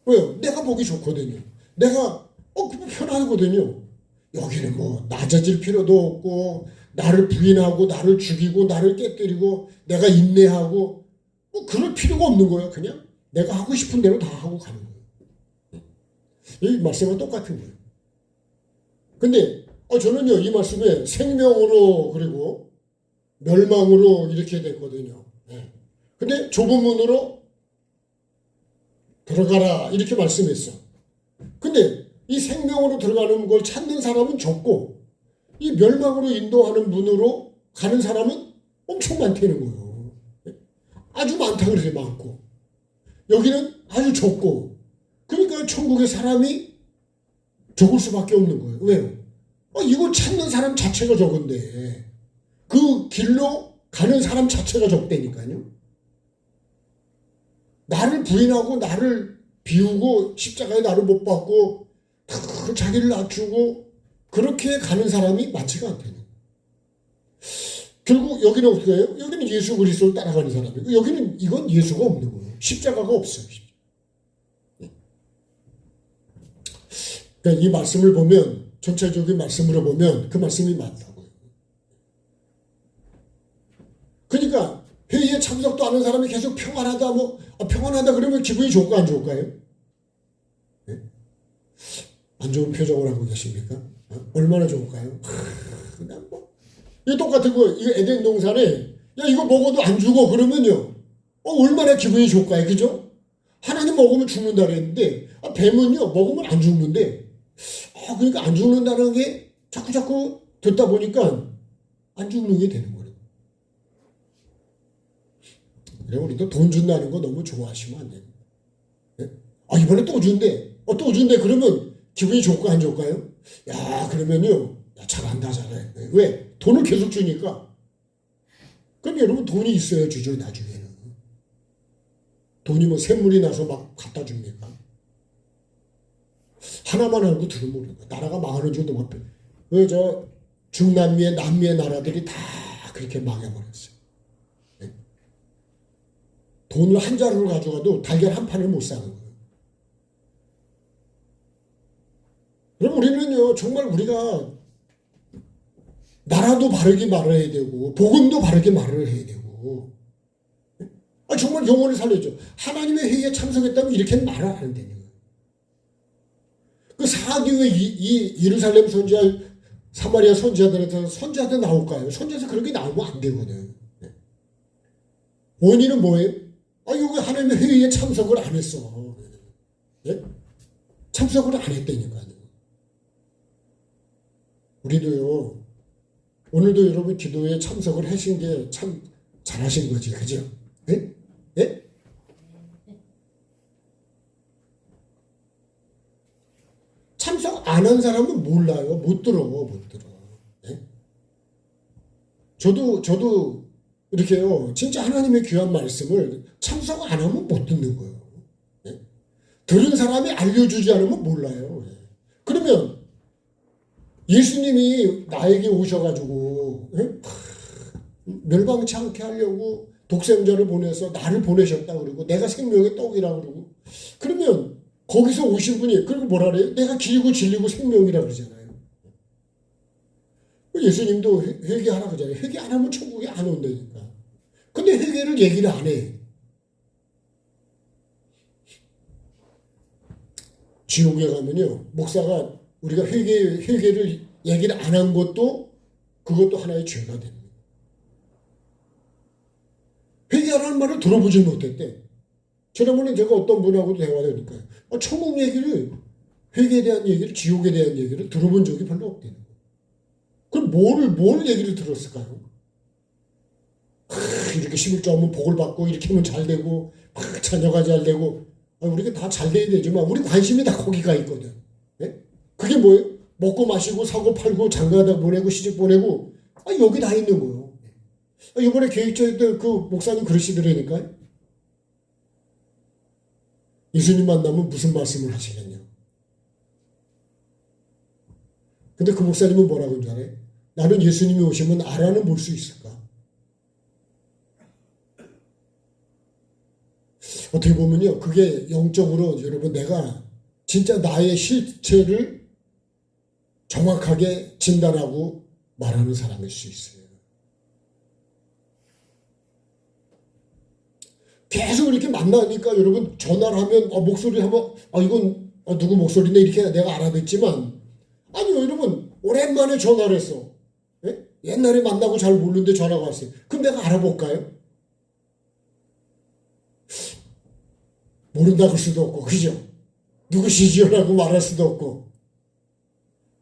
왜요? 내가 보기 좋거든요. 내가 편하거든요. 여기는 뭐 낮아질 필요도 없고 나를 부인하고 나를 죽이고 나를 깨뜨리고 내가 인내하고 뭐 그럴 필요가 없는 거예요. 그냥 내가 하고 싶은 대로 다 하고 가는 거예요. 이 말씀은 똑같은 거예요. 근데 저는요, 이 말씀에 생명으로 그리고 멸망으로 이렇게 됐거든요. 근데 좁은 문으로 들어가라 이렇게 말씀했어. 근데 이 생명으로 들어가는 걸 찾는 사람은 적고 이 멸망으로 인도하는 문으로 가는 사람은 엄청 많다는 거예요. 아주 많다 그래서 많고 여기는 아주 적고 그러니까 천국의 사람이 적을 수밖에 없는 거예요. 왜요? 이걸 찾는 사람 자체가 적은데 그 길로 가는 사람 자체가 적다니까요. 나를 부인하고 나를 비우고 십자가에 나를 못 박고 자기를 낮추고 그렇게 가는 사람이 많지가 않다는 거예요. 결국 여기는 어떻게 해요? 여기는 예수 그리스도를 따라가는 사람이고 여기는 이건 예수가 없는 거예요. 십자가가 없어요. 그러니까 이 말씀을 보면 전체적인 말씀으로 보면 그 말씀이 맞다고요. 그러니까 회의에 참석도 하는 사람이 계속 평안하다 평안하다 그러면 기분이 좋을까 안 좋을까요? 네? 안 좋은 표정을 하고 계십니까? 얼마나 좋을까요? 그냥 이거 똑같은 거 이거 에덴 동산에 야 이거 먹어도 안 죽어 그러면요 얼마나 기분이 좋을까요? 그죠? 하나님 먹으면 죽는다 그랬는데 뱀은요 먹으면 안 죽는데 그러니까 안 죽는다는 게 자꾸 듣다 보니까 안 죽는 게 되는 거예요. 그래 우리도 돈 준다는 거 너무 좋아하시면 안 돼요. 네? 이번에 또 준대. 또 준대 그러면 기분이 좋을까 안 좋을까요? 야 그러면요 잘한다 잘해. 왜? 돈을 계속 주니까. 그럼 여러분 돈이 있어야 주죠 나중에는. 돈이 뭐 샘물이 나서 막 갖다 줍니까? 하나만 알고 들은 모르는 거야. 나라가 망하는 줄도 못 저 중남미의 남미의 나라들이 다 그렇게 망해버렸어요. 네? 돈을 한 자루를 가져가도 달걀 한 판을 못 사는 거예요. 그럼 우리는요 정말 우리가 나라도 바르게 말해야 되고 복음도 바르게 말을 해야 되고 정말 영혼을 살려줘. 하나님의 회의에 참석했다면 이렇게는 말을 안 한다는 거예요. 그 사기의 이 예루살렘 선지자 사마리아 선지자들한테 선지자들 나올까요? 선지자에서 그렇게 나오면 안 되거든. 원인은 뭐예요? 여기 하나님의 회의에 참석을 안 했어. 네? 참석을 안 했다니까요. 우리도요 오늘도 여러분 기도에 참석을 하신 게 참 잘하신 거지, 그죠? 네? 네? 참석 안 한 사람은 몰라요. 못 들어. 네? 저도 이렇게요. 진짜 하나님의 귀한 말씀을 참석 안 하면 못 듣는 거예요. 네? 들은 사람이 알려주지 않으면 몰라요. 네? 그러면 예수님이 나에게 오셔가지고 멸망치 않게 하려고 독생자를 보내서 나를 보내셨다 그러고 내가 생명의 떡이라 그러고 그러면 거기서 오신 분이 그리고 뭐라 그래요? 내가 길이고 진리고 생명이라 그러잖아요. 예수님도 회개하라 그러잖아요. 회개 안 하면 천국에 안 온다니까. 근데 회개를 얘기를 안 해. 지옥에 가면요 목사가 우리가 회개를 얘기를 안 한 것도 그것도 하나의 죄가 됩니다. 회개하라는 말을 들어보지 못했대. 지난번에 제가 어떤 분하고도 대화를 하니까요. 천국 얘기를, 회개에 대한 얘기를, 지옥에 대한 얘기를 들어본 적이 별로 없대요. 그럼 뭘 얘기를 들었을까요? 이렇게 11조 하면 복을 받고, 이렇게 하면 잘 되고, 막 자녀가 잘 되고, 우리가 다 잘 돼야 되지만, 우리 관심이 다 거기가 있거든. 예? 그게 뭐예요? 먹고 마시고, 사고 팔고, 장가다 보내고, 시집 보내고, 여기 다 있는 거예요. 이번에 계획자일 때 그 목사님 그러시더라니까요. 예수님 만나면 무슨 말씀을 하시겠냐. 근데 그 목사님은 뭐라고 하는 줄 알아요? 나는 예수님이 오시면 알아는 볼 수 있을까? 어떻게 보면요, 그게 영적으로 여러분 내가 진짜 나의 실체를 정확하게 진단하고 말하는 사람일 수 있어요. 계속 이렇게 만나니까 여러분 전화를 하면 목소리 하면 이건 누구 목소리네 이렇게 내가 알아듣지만 아니요 여러분 오랜만에 전화를 했어. 예? 옛날에 만나고 잘 모르는데 전화가 왔어요. 그럼 내가 알아볼까요? 모른다 그럴 수도 없고 그죠? 누구시지요라고 말할 수도 없고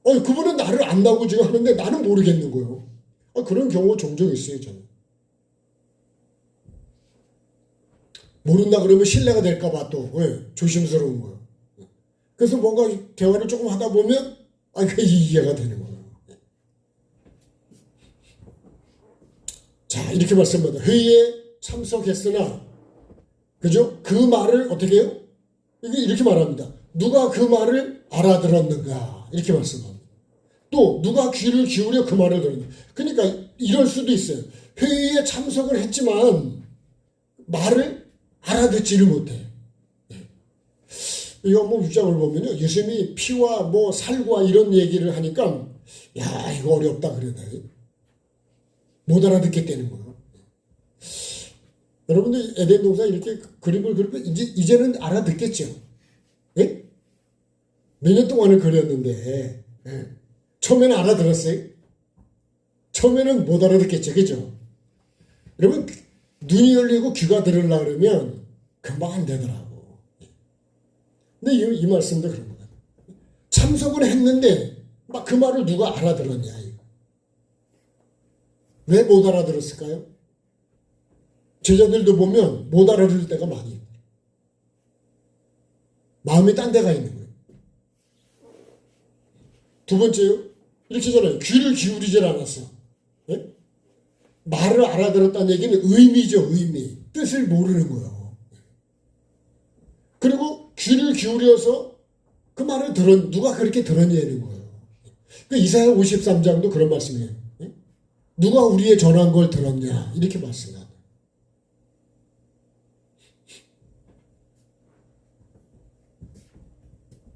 그분은 나를 안다고 지금 하는데 나는 모르겠는 거예요. 그런 경우 종종 있어요. 저는 모른다 그러면 신뢰가 될까 봐 또 조심스러운 거예요. 그래서 뭔가 대화를 조금 하다 보면 그게 이해가 되는 거예요. 자, 이렇게 말씀합니다. 회의에 참석했으나 그죠? 그 말을 어떻게 해요? 이렇게 말합니다. 누가 그 말을 알아들었는가? 이렇게 말씀합니다. 또 누가 귀를 기울여 그 말을 들었는가? 그러니까 이럴 수도 있어요. 회의에 참석을 했지만 말을 알아듣지를 못해. 이거 한번 입장을 보면요. 예수님이 피와 뭐 살과 이런 얘기를 하니까 야 이거 어렵다 그러다. 못 알아듣겠다는 거예요. 여러분들 에덴 동산 이렇게 그림을 그리면 이제는 알아듣겠죠. 예? 몇 년 동안을 그렸는데 처음에는 알아들었어요. 처음에는 못 알아듣겠죠. 그죠? 여러분 눈이 열리고 귀가 들으려고 그러면 금방 안 되더라고. 근데 이 말씀도 그런 거예요. 참석을 했는데 막 그 말을 누가 알아들었냐. 왜 못 알아들었을까요? 제자들도 보면 못 알아들을 때가 많이 있어요. 마음이 딴 데가 있는 거예요. 두 번째요. 이렇게 잖아요. 귀를 기울이질 않았어. 예? 말을 알아들었다는 얘기는 의미죠. 의미. 뜻을 모르는 거예요. 그리고 귀를 기울여서 그 말을 누가 그렇게 들었냐는 거예요. 그 이사야 53장도 그런 말씀이에요. 예? 누가 우리의 전한 걸 들었냐. 이렇게 말씀합니다.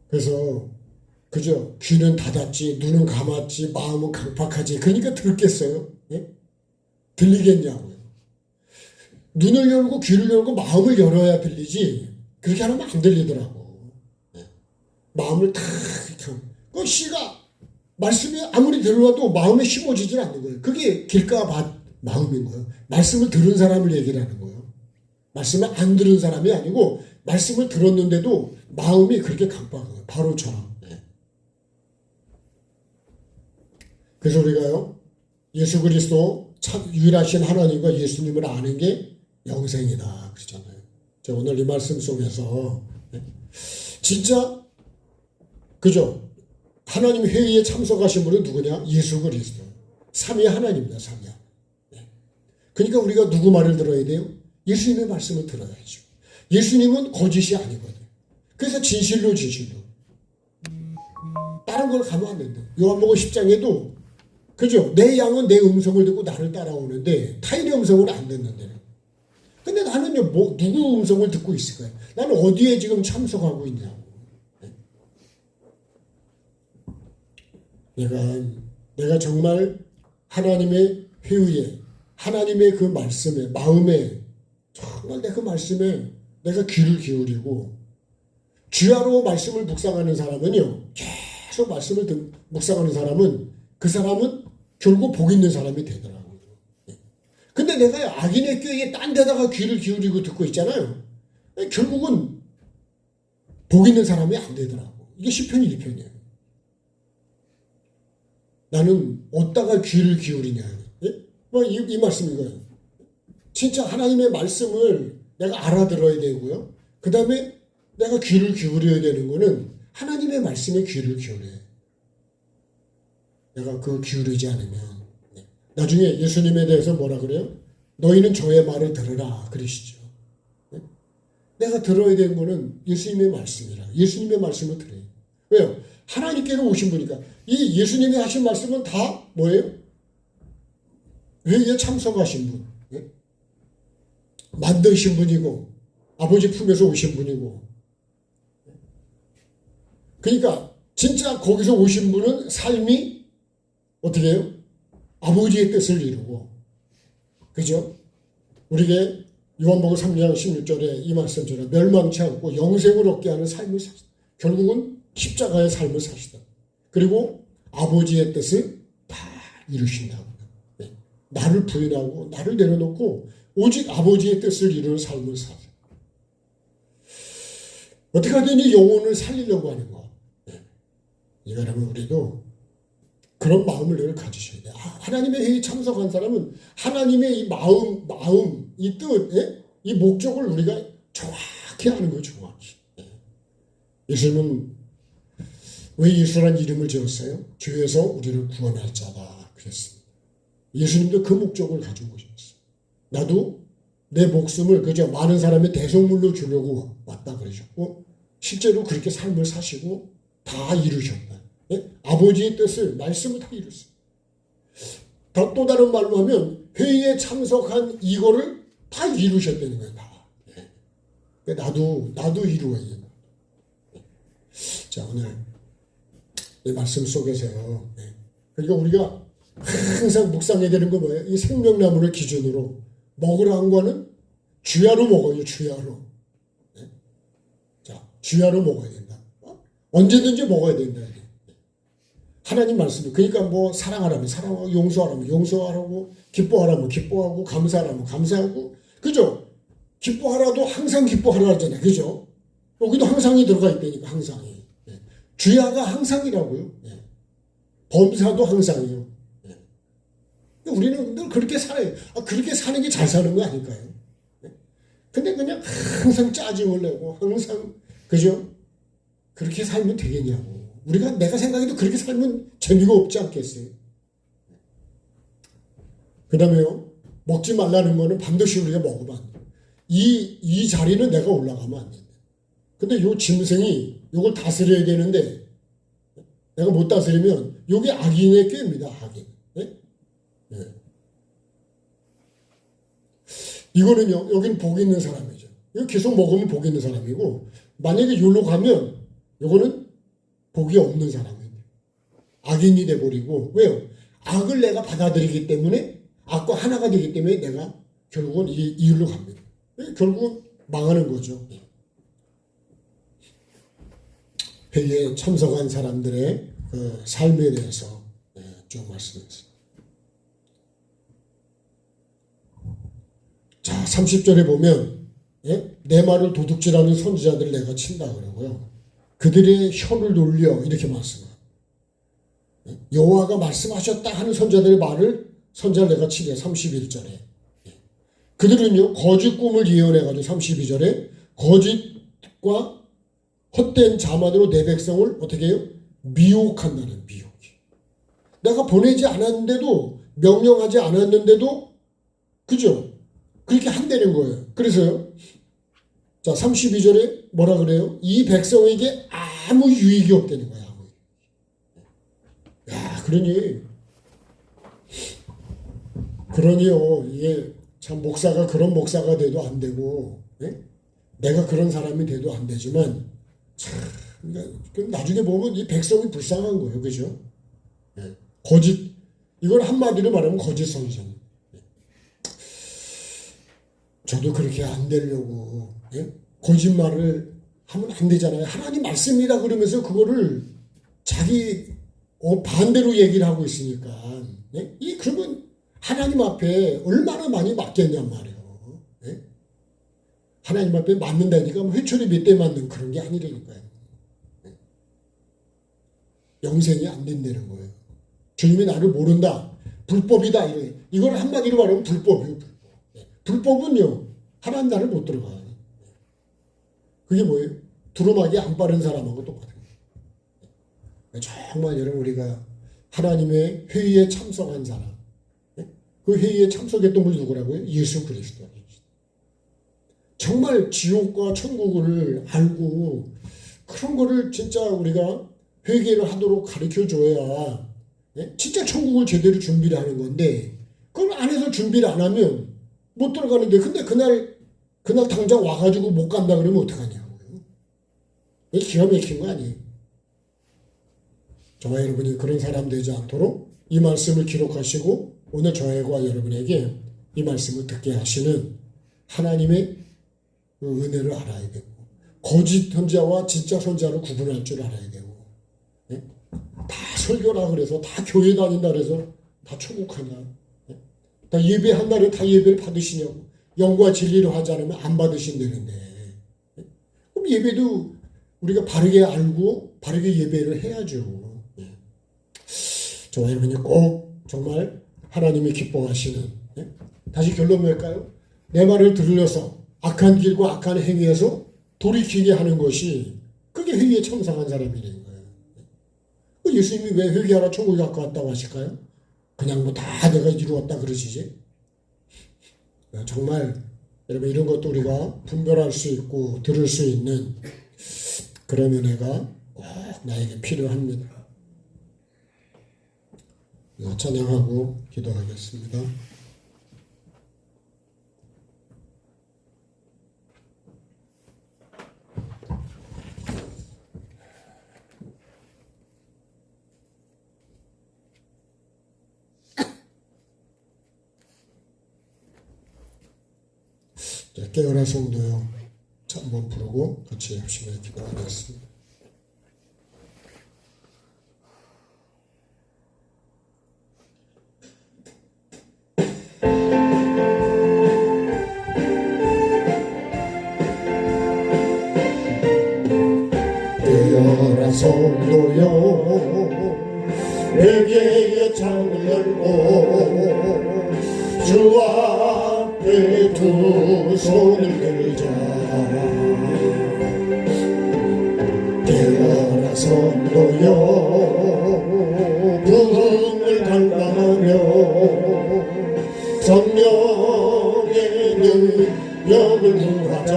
그래서 그죠? 귀는 닫았지, 눈은 감았지, 마음은 강팍하지. 그러니까 들겠어요? 예? 들리겠냐고요. 눈을 열고 귀를 열고 마음을 열어야 들리지. 그렇게 하면 안 들리더라고. 예? 마음을 탁 이렇게. 그 씨가 말씀이 아무리 들어와도 마음에 심어지질 않는 거예요. 그게 길가 마음인 거예요. 말씀을 들은 사람을 얘기를 하는 거예요. 말씀을 안 들은 사람이 아니고 말씀을 들었는데도 마음이 그렇게 강박해요. 바로처럼. 네. 그래서 우리가요. 예수 그리스도 참 유일하신 하나님과 예수님을 아는 게 영생이다. 그러잖아요. 제가 오늘 이 말씀 속에서 진짜 그죠? 하나님 회의에 참석하신 분은 누구냐? 예수 그리스도. 삼위 하나님입니다. 삼위 하나님. 그러니까 우리가 누구 말을 들어야 돼요? 예수님의 말씀을 들어야죠. 예수님은 거짓이 아니거든. 그래서 진실로 진실로. 다른 걸 가면 안 된다. 요한복음 10장에도 그죠? 내 양은 내 음성을 듣고 나를 따라오는데 타인의 음성을 안 듣는데. 근데 나는요, 누구 음성을 듣고 있을까요? 나는 어디에 지금 참석하고 있냐고. 내가 정말 하나님의 회의에, 하나님의 그 말씀에, 마음에, 정말 내 그 말씀에 내가 귀를 기울이고, 주야로 말씀을 묵상하는 사람은요, 계속 말씀을 묵상하는 사람은, 그 사람은 결국 복 있는 사람이 되더라고요. 근데 내가 악인의 꾀에 딴 데다가 귀를 기울이고 듣고 있잖아요. 결국은 복 있는 사람이 안 되더라고. 이게 시편 1편이에요. 나는 어디다가 귀를 기울이냐. 예? 이 말씀인 거예요. 진짜 하나님의 말씀을 내가 알아들어야 되고요. 그 다음에 내가 귀를 기울여야 되는 거는 하나님의 말씀에 귀를 기울여야 해요. 내가 그 기울이지 않으면. 나중에 예수님에 대해서 뭐라 그래요? 너희는 저의 말을 들으라 그러시죠. 내가 들어야 되는 거는 예수님의 말씀이라. 예수님의 말씀을 들어요. 왜요? 하나님께로 오신 분이니까. 이 예수님이 하신 말씀은 다 뭐예요? 회의에 참석하신 분. 예? 만드신 분이고 아버지 품에서 오신 분이고. 그러니까 진짜 거기서 오신 분은 삶이 어떻게 해요? 아버지의 뜻을 이루고. 그죠? 우리에게 요한복음 3장 16절에 이 말씀처럼 멸망치 않고 영생을 얻게 하는 삶을 사시다. 결국은 십자가의 삶을 사시다. 그리고 아버지의 뜻을 다 이루신다고. 네. 나를 부인하고 나를 내려놓고 오직 아버지의 뜻을 이루는 삶을 사세요. 어떻게 하든 이 영혼을 살리려고 하는 거. 네. 이거라면 우리도 그런 마음을 늘 가지셔야 돼요. 하나님의 회의에 참석한 사람은 하나님의 이 마음, 이 뜻, 예? 이 목적을 우리가 정확히 아는 거예요. 정확히. 예. 예수님은 왜 예수라는 이름을 지었어요? 죄에서 우리를 구원할 자다 그랬습니다. 예수님도 그 목적을 가지고 오셨어요. 나도 내 목숨을 그저 많은 사람의 대속물로 주려고 왔다 그러셨고 실제로 그렇게 삶을 사시고 다 이루셨다. 예? 아버지의 뜻을 말씀을 다 이뤘어요. 또 다른 말로 하면 회의에 참석한 이거를 다 이루셨다는 거예요. 다. 예. 나도 이루어야 된다. 자, 오늘 이 말씀 속에서요. 예. 그러니까 우리가 항상 묵상해야 되는 거 뭐예요? 이 생명나무를 기준으로 먹으라 한 거는 주야로 먹어요. 주야로. 예. 자, 주야로 먹어야 된다. 언제든지 먹어야 된다. 하나님 말씀이 그러니까 뭐 사랑하라면 사랑하고 용서하라면 용서하라고 기뻐하라면 기뻐하고 감사하라면 감사하고 그죠? 기뻐하라도 항상 기뻐하라 하잖아요. 그죠? 여기도 항상이 들어가 있다니까 항상이. 네. 주야가 항상이라고요. 네. 범사도 항상이요. 네. 우리는 늘 그렇게 살아요. 그렇게 사는 게 잘 사는 거 아닐까요? 네. 근데 그냥 항상 짜증을 내고 항상 그죠? 그렇게 살면 되겠냐고. 내가 생각해도 그렇게 살면 재미가 없지 않겠어요? 그 다음에요, 먹지 말라는 거는 반드시 우리가 먹으면 안 돼. 이 자리는 내가 올라가면 안 된다. 근데 요 짐승이 요걸 다스려야 되는데, 내가 못 다스리면, 요게 악인의 꾀입니다, 악인. 네? 네. 이거는요, 여기는 복 있는 사람이죠. 이거 계속 먹으면 복 있는 사람이고, 만약에 요로 가면, 요거는 복이 없는 사람입니다. 악인이 돼버리고 왜요? 악을 내가 받아들이기 때문에 악과 하나가 되기 때문에 내가 결국은 이 일로 갑니다. 결국은 망하는 거죠. 회의에 참석한 사람들의 그 삶에 대해서 쭉 말씀드렸습니다. 자, 30절에 보면 내 말을 도둑질하는 선지자들을 내가 친다 그러고요. 그들의 혀를 놀려 이렇게 말씀합니다. 여호와가 말씀하셨다 하는 선자들의 말을 선자를 내가 치게 31절에 그들은요 거짓 꿈을 예언해가지고 32절에 거짓과 헛된 자만으로 내 백성을 어떻게 해요? 미혹한다는 미혹이. 내가 보내지 않았는데도 명령하지 않았는데도 그죠? 그렇게 한다는 거예요. 그래서요. 자, 32절에 뭐라 그래요? 이 백성에게 아무 유익이 없다는 거야. 야, 그러니요. 이게 참 목사가 그런 목사가 돼도 안 되고, 예? 내가 그런 사람이 돼도 안 되지만, 참, 그러니까 나중에 보면 이 백성이 불쌍한 거예요. 그죠? 예. 거짓, 이걸 한마디로 말하면 거짓 선지자입니다. 예. 저도 그렇게 안 되려고, 예? 거짓말을 하면 안 되잖아요. 하나님 말씀이라 그러면서 그거를 자기 반대로 얘기를 하고 있으니까 예? 그러면 하나님 앞에 얼마나 많이 맞겠냔 말이에요. 예? 하나님 앞에 맞는다니까 뭐 회초리 몇 대 맞는 그런 게 아니라니까요. 영생이 안 된다는 거예요. 주님이 나를 모른다. 불법이다. 이걸 한마디로 말하면 불법이에요. 불법은요. 하나님 나를 못 들어가요. 그게 뭐예요? 두루마기 안 빠른 사람하고 똑같아요. 정말 여러분 우리가 하나님의 회의에 참석한 사람. 그 회의에 참석했던 분이 누구라고요? 예수 그리스도. 정말 지옥과 천국을 알고 그런 거를 진짜 우리가 회개를 하도록 가르쳐줘야 진짜 천국을 제대로 준비를 하는 건데 그걸 안에서 준비를 안 하면 못 들어가는데 근데 그날 당장 와가지고 못 간다 그러면 어떡하냐고요. 이게 기가 막힌 거 아니에요. 저와 여러분이 그런 사람 되지 않도록 이 말씀을 기록하시고 오늘 저와 여러분에게 이 말씀을 듣게 하시는 하나님의 그 은혜를 알아야 되고 거짓 선자와 진짜 선자를 구분할 줄 알아야 되고 다 설교라 그래서 다 교회 다닌다 그래서 다 천국하냐. 다 예배한다고 다 예배를 받으시냐고. 영과 진리로 하지 않으면 안 받으신다는데. 그럼 예배도 우리가 바르게 알고 바르게 예배를 해야죠. 저와 여러분이 꼭 정말 하나님이 기뻐하시는 다시 결론 뭘까요? 내 말을 들으려서 악한 길과 악한 행위에서 돌이키게 하는 것이 그게 회의에 참석한 사람이라는 거예요. 예수님이 왜 회개하라 천국에 갖고 왔다고 하실까요? 그냥 뭐 다 내가 이루었다 그러시지. 정말 여러분 이런 것도 우리가 분별할 수 있고 들을 수 있는 그런 은혜가 꼭 나에게 필요합니다. 찬양하고 기도하겠습니다. 깨어라 성도요. 한번 부르고 같이 열심히 기도하겠습니다. 깨어라 성도요. 회개의 창을 열고 주 앞에 두 손을 들자. 깨어라 성도여. 부흥을 갈망하며 성령의 능력을 구하자.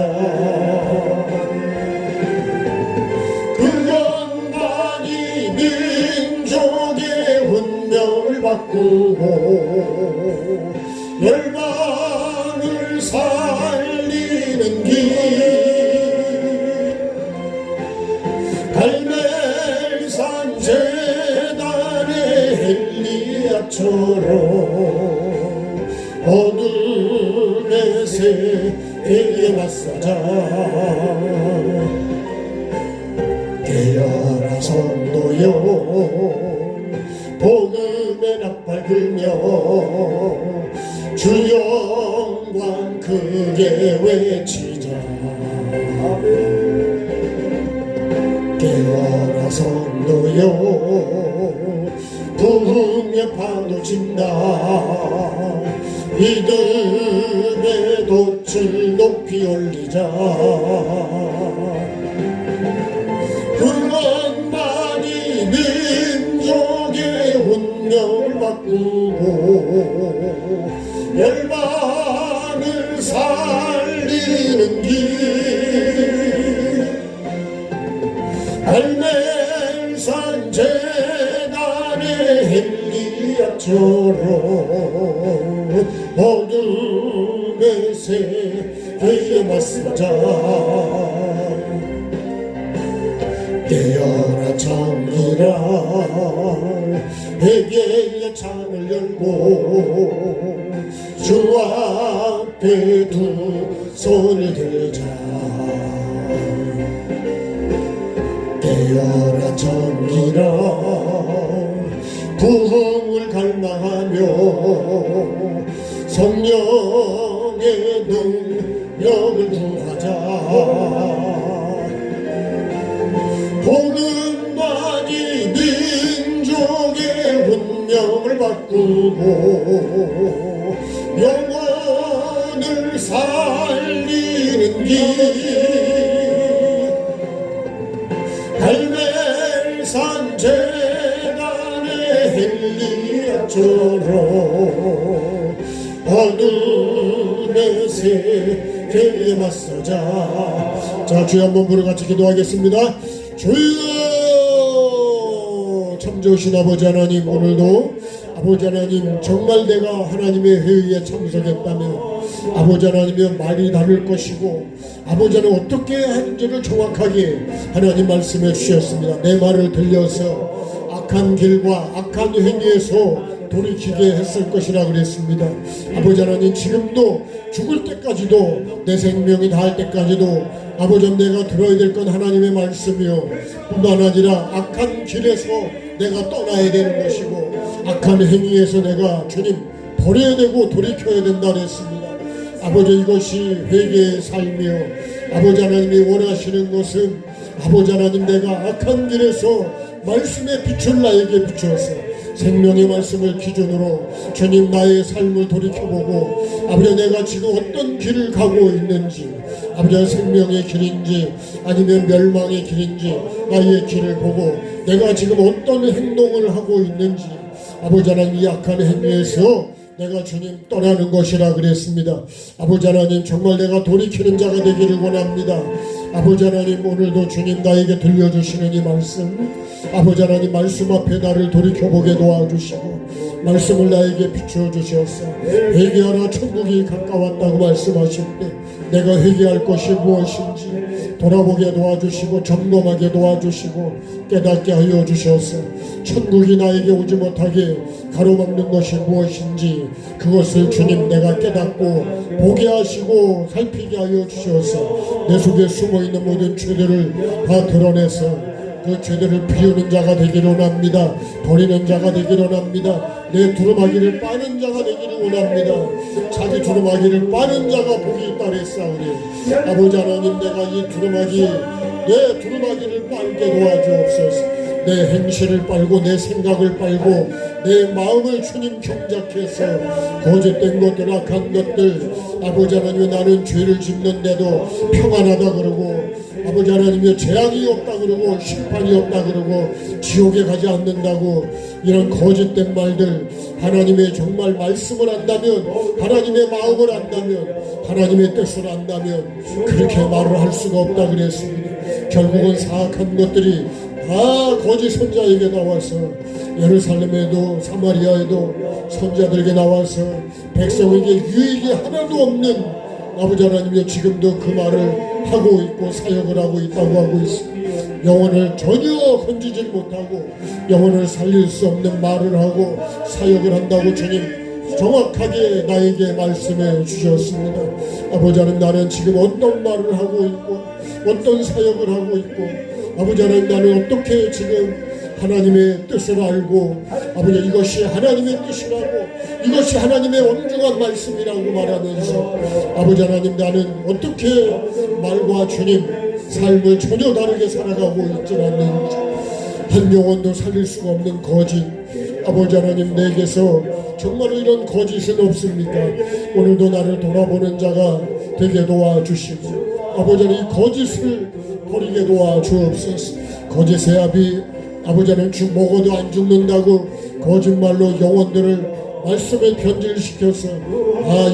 그것만이 민족의 운명을 바꾸고 열방을 살리는 길. 갈멜산 제단의 엘리야처럼 어둠의 세계에 맞서자. 깨어라 성도여. 복음의 나팔 불며 주 영광 크게 외치자. 깨어라 성도여. 부흥의 파도 친다. 믿음의 돛을 높이 올리자. 그것만이 민족의 운명을 바꾸고 열방을 살리는 길. 갈멜산 제단의 엘리야처럼 어둠의 세계에 맞서자. 깨어라 정의라. 회개의 창을 열고 주 앞에 두 손을 들자. 깨어라 정의라. 부흥을 갈망하며 성령의 능력을 생명을 구하자. 복음만이 민족의 운명을 바꾸고 영혼을 살리는 길, 갈멜산 재단의 헬리야처럼 어둠의 세계에 맞서자. 자, 주여 한번 부르 같이 기도하겠습니다. 주여, 참 좋으신 아버지 하나님, 오늘도 아버지 하나님 정말 내가 하나님의 회의에 참석했다면 아버지 하나님의 말이 다를 것이고 아버지 하나님 어떻게 하는지를 정확하게 하나님 말씀해 주셨습니다. 내 말을 들려서 악한 길과 악한 행위에서 돌이키게 했을 것이라 그랬습니다. 아버지 하나님 지금도 죽을 때까지도 내 생명이 다할 때까지도 아버지 하나님 내가 들어야 될 건 하나님의 말씀이요 뿐만 아니라 악한 길에서 내가 떠나야 되는 것이고 악한 행위에서 내가 주님 버려야 되고 돌이켜야 된다 그랬습니다. 아버지 이것이 회개의 삶이요 아버지 하나님이 원하시는 것은 아버지 하나님 내가 악한 길에서 말씀의 빛을 나에게 비춰서 생명의 말씀을 기준으로 주님 나의 삶을 돌이켜보고 아버지 내가 지금 어떤 길을 가고 있는지 아버지 생명의 길인지 아니면 멸망의 길인지 나의 길을 보고 내가 지금 어떤 행동을 하고 있는지 아버지 하나님 이 악한 행위에서 내가 주님 떠나는 것이라 그랬습니다. 아버지 하나님 정말 내가 돌이키는 자가 되기를 원합니다. 아버지 하나님 오늘도 주님 나에게 들려주시는 이 말씀 아버지 하나님 말씀 앞에 나를 돌이켜보게 도와주시고 말씀을 나에게 비춰주셔서 회개하라 천국이 가까웠다고 말씀하실 때 내가 회개할 것이 무엇인지 돌아보게 도와주시고 점검하게 도와주시고 깨닫게 하여 주셔서 천국이 나에게 오지 못하게 가로막는 것이 무엇인지 그것을 주님 내가 깨닫고 보게 하시고 살피게 하여 주셔서 내 속에 숨어있는 모든 죄들을 다 드러내서 그 죄들을 비우는 자가 되기를 원합니다. 버리는 자가 되기를 원합니다. 내 두루마기를 빠는 자가 되기를 원합니다. 자기 두루마기를 빠는 자가 복이 있다 그랬사오니 아버지 하나님 내가 이 두루마기 내 두루마기를 빨게 도와주옵소서. 내 행실을 빨고 내 생각을 빨고 내 마음을 주님 경작해서 거짓된 것들 악한 것들 아버지 하나님 나는 죄를 짓는데도 평안하다 그러고 아버지 하나님이 재앙이 없다 그러고 심판이 없다 그러고 지옥에 가지 않는다고 이런 거짓된 말들 하나님의 정말 말씀을 안다면 하나님의 마음을 안다면 하나님의 뜻을 안다면 그렇게 말을 할 수가 없다 그랬습니다. 결국은 사악한 것들이 다 거짓 선자에게 나와서 예루살렘에도 사마리아에도 선자들에게 나와서 백성에게 유익이 하나도 없는 아버지 하나님이 지금도 그 말을 하고 있고 사역을 하고 있다고 하고 있습니다. 영혼을 전혀 건지지 못하고 영혼을 살릴 수 없는 말을 하고 사역을 한다고 주님 정확하게 나에게 말씀해 주셨습니다. 아버지 하나님 나는 지금 어떤 말을 하고 있고 어떤 사역을 하고 있고 아버지 하나님 나는 어떻게 지금 하나님의 뜻을 알고 아버지 이것이 하나님의 뜻이라고 이것이 하나님의 엄중한 말씀이라고 말하면서 아버지 하나님 나는 어떻게 말과 주님 삶을 전혀 다르게 살아가고 있지 않는지 한 영혼도 살릴 수가 없는 거짓 아버지 하나님 내게서 정말 이런 거짓은 없습니까? 오늘도 나를 돌아보는 자가 되게 도와주시고 아버지 하나님 이 거짓을 버리게 도와주옵소서. 거짓의 압이 아버지 하나님 먹어도 안 죽는다고 거짓말로 영혼들을 말씀에 변질시켜서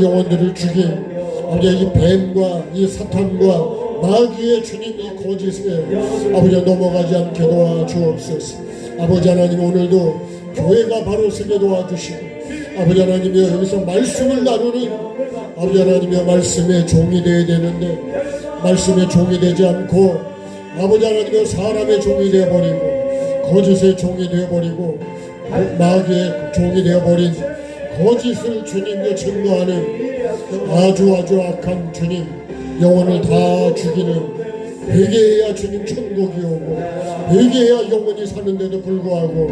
영혼들을 죽인 아버지 이 뱀과 이 사탄과 마귀의 주님 이 거짓에 아버지 넘어가지 않게 도와주옵소서. 아버지 하나님 오늘도 교회가 바로 서게 도와주시고 아버지 하나님이 여기서 말씀을 나누는 아버지 하나님의 말씀의 종이 되어야 되는데 말씀의 종이 되지 않고 아버지 하나님의 사람의 종이 되어버리고 거짓의 종이 되어버리고 마귀의 종이 되어버린 거짓을 주님께 증거하는 아주 악한 주님 영혼을 다 죽이는 회개해야 주님 천국이 오고 회개해야 영혼이 사는데도 불구하고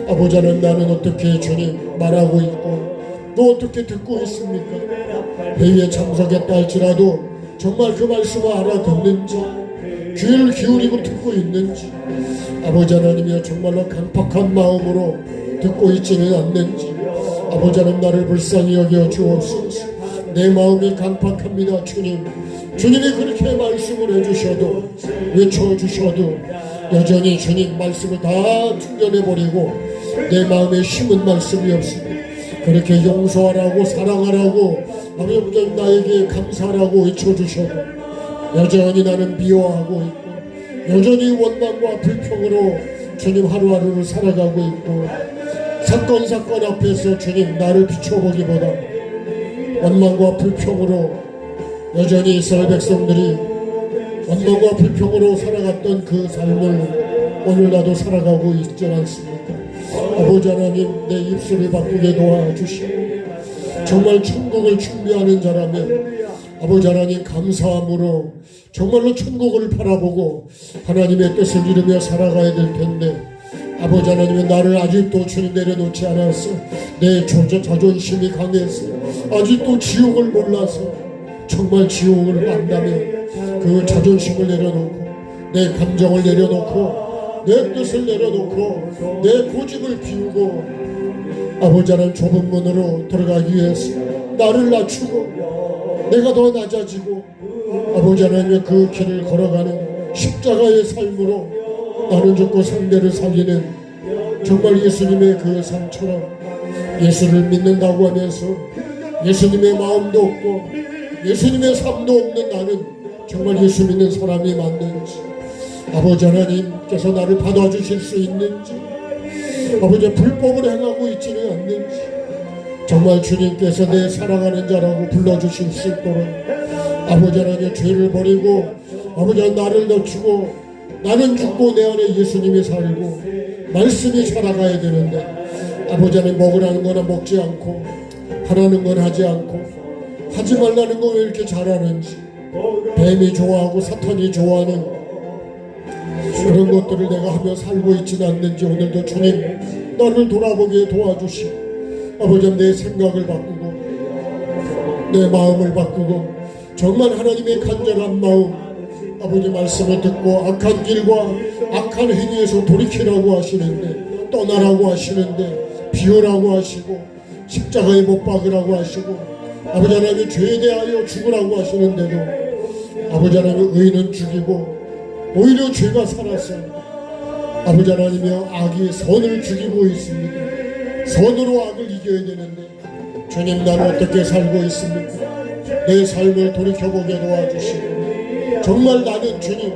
아버지 하나님 나는 어떻게 주님 말하고 있고 또 어떻게 듣고 있습니까? 회의에 참석했다 할지라도 정말 그 말씀을 알아듣는지 귀를 기울이고 듣고 있는지 아버지 하나님이여 정말로 강팍한 마음으로 듣고 있지는 않는지 아버지 하나님 나를 불쌍히 여겨 주옵소서. 내 마음이 강팍합니다 주님. 주님이 그렇게 말씀을 해주셔도 외쳐주셔도 여전히 주님 말씀을 다 충전해버리고 내 마음에 심은 말씀이 없습니다. 그렇게 용서하라고 사랑하라고 아버지 나에게 감사하라고 외쳐주셔도 여전히 나는 미워하고 있고 여전히 원망과 불평으로 주님 하루하루를 살아가고 있고 사건 앞에서 주님 나를 비춰보기보다 원망과 불평으로 여전히 이스라엘 백성들이 원망과 불평으로 살아갔던 그 삶을 오늘 나도 살아가고 있지 않습니까? 아버지 하나님 내 입술을 바꾸게 도와주시고 정말 천국을 준비하는 자라면 아버지 하나님 감사함으로 정말로 천국을 바라보고 하나님의 뜻을 이루며 살아가야 될 텐데 아버지 하나님은 나를 아직도 주님 내려놓지 않았어. 내 자존심이 강해서 아직도 지옥을 몰라서 정말 지옥을 만나면 그 자존심을 내려놓고 내 감정을 내려놓고 내 뜻을 내려놓고 내 고집을 비우고 아버지 하나님 좁은 문으로 들어가기 위해서 나를 낮추고 내가 더 낮아지고 아버지 하나님의 그 길을 걸어가는 십자가의 삶으로 나는 죽고 상대를 살리는 정말 예수님의 그 삶처럼 예수를 믿는다고 하면서 예수님의 마음도 없고 예수님의 삶도 없는 나는 정말 예수 믿는 사람이 맞는지 아버지 하나님께서 나를 받아주실 수 있는지 아버지 불법을 행하고 있지는 않는지 정말 주님께서 내 사랑하는 자라고 불러주실 수 있도록 아버지 하나님 죄를 버리고 아버지 하나님 나를 낮추고 나는 죽고 내 안에 예수님이 살고 말씀이 살아가야 되는데 아버지 하나님 먹으라는 거나 먹지 않고 하라는 건 하지 않고 하지 말라는 거 왜 이렇게 잘하는지 뱀이 좋아하고 사탄이 좋아하는 그런 것들을 내가 하며 살고 있지는 않는지 오늘도 주님 나를 돌아보게 도와주시고 아버지 하나님 내 생각을 바꾸고 내 마음을 바꾸고 정말 하나님의 간절한 마음 아버지 말씀을 듣고 악한 길과 악한 행위에서 돌이키라고 하시는데 떠나라고 하시는데 비우라고 하시고 십자가에 못 박으라고 하시고 아버지 하나님 죄에 대하여 죽으라고 하시는데도 아버지 하나님 의는 죽이고 오히려 죄가 살아서 아버지 하나님이여 악이 선을 죽이고 있습니다. 선으로 악을 이겨야 되는데 주님 나는 어떻게 살고 있습니까? 내 삶을 돌이켜보게 도와주시고 정말 나는 주님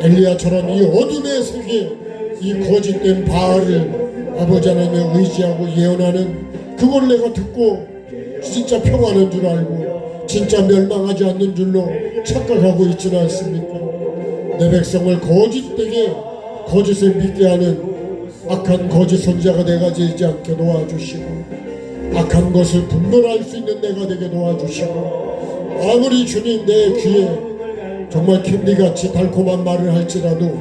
엘리야처럼 이 어둠의 세계 이 거짓된 바알을 아버지 하나님의 의지하고 예언하는 그걸 내가 듣고 진짜 평안한 줄 알고 진짜 멸망하지 않는 줄로 착각하고 있지는 않습니까? 내 백성을 거짓되게 거짓을 믿게 하는 악한 거짓 선자가 내가 되지 않게 도와주시고 악한 것을 분별할 수 있는 내가 되게 도와주시고 아무리 주님 내 귀에 정말 캔디같이 달콤한 말을 할지라도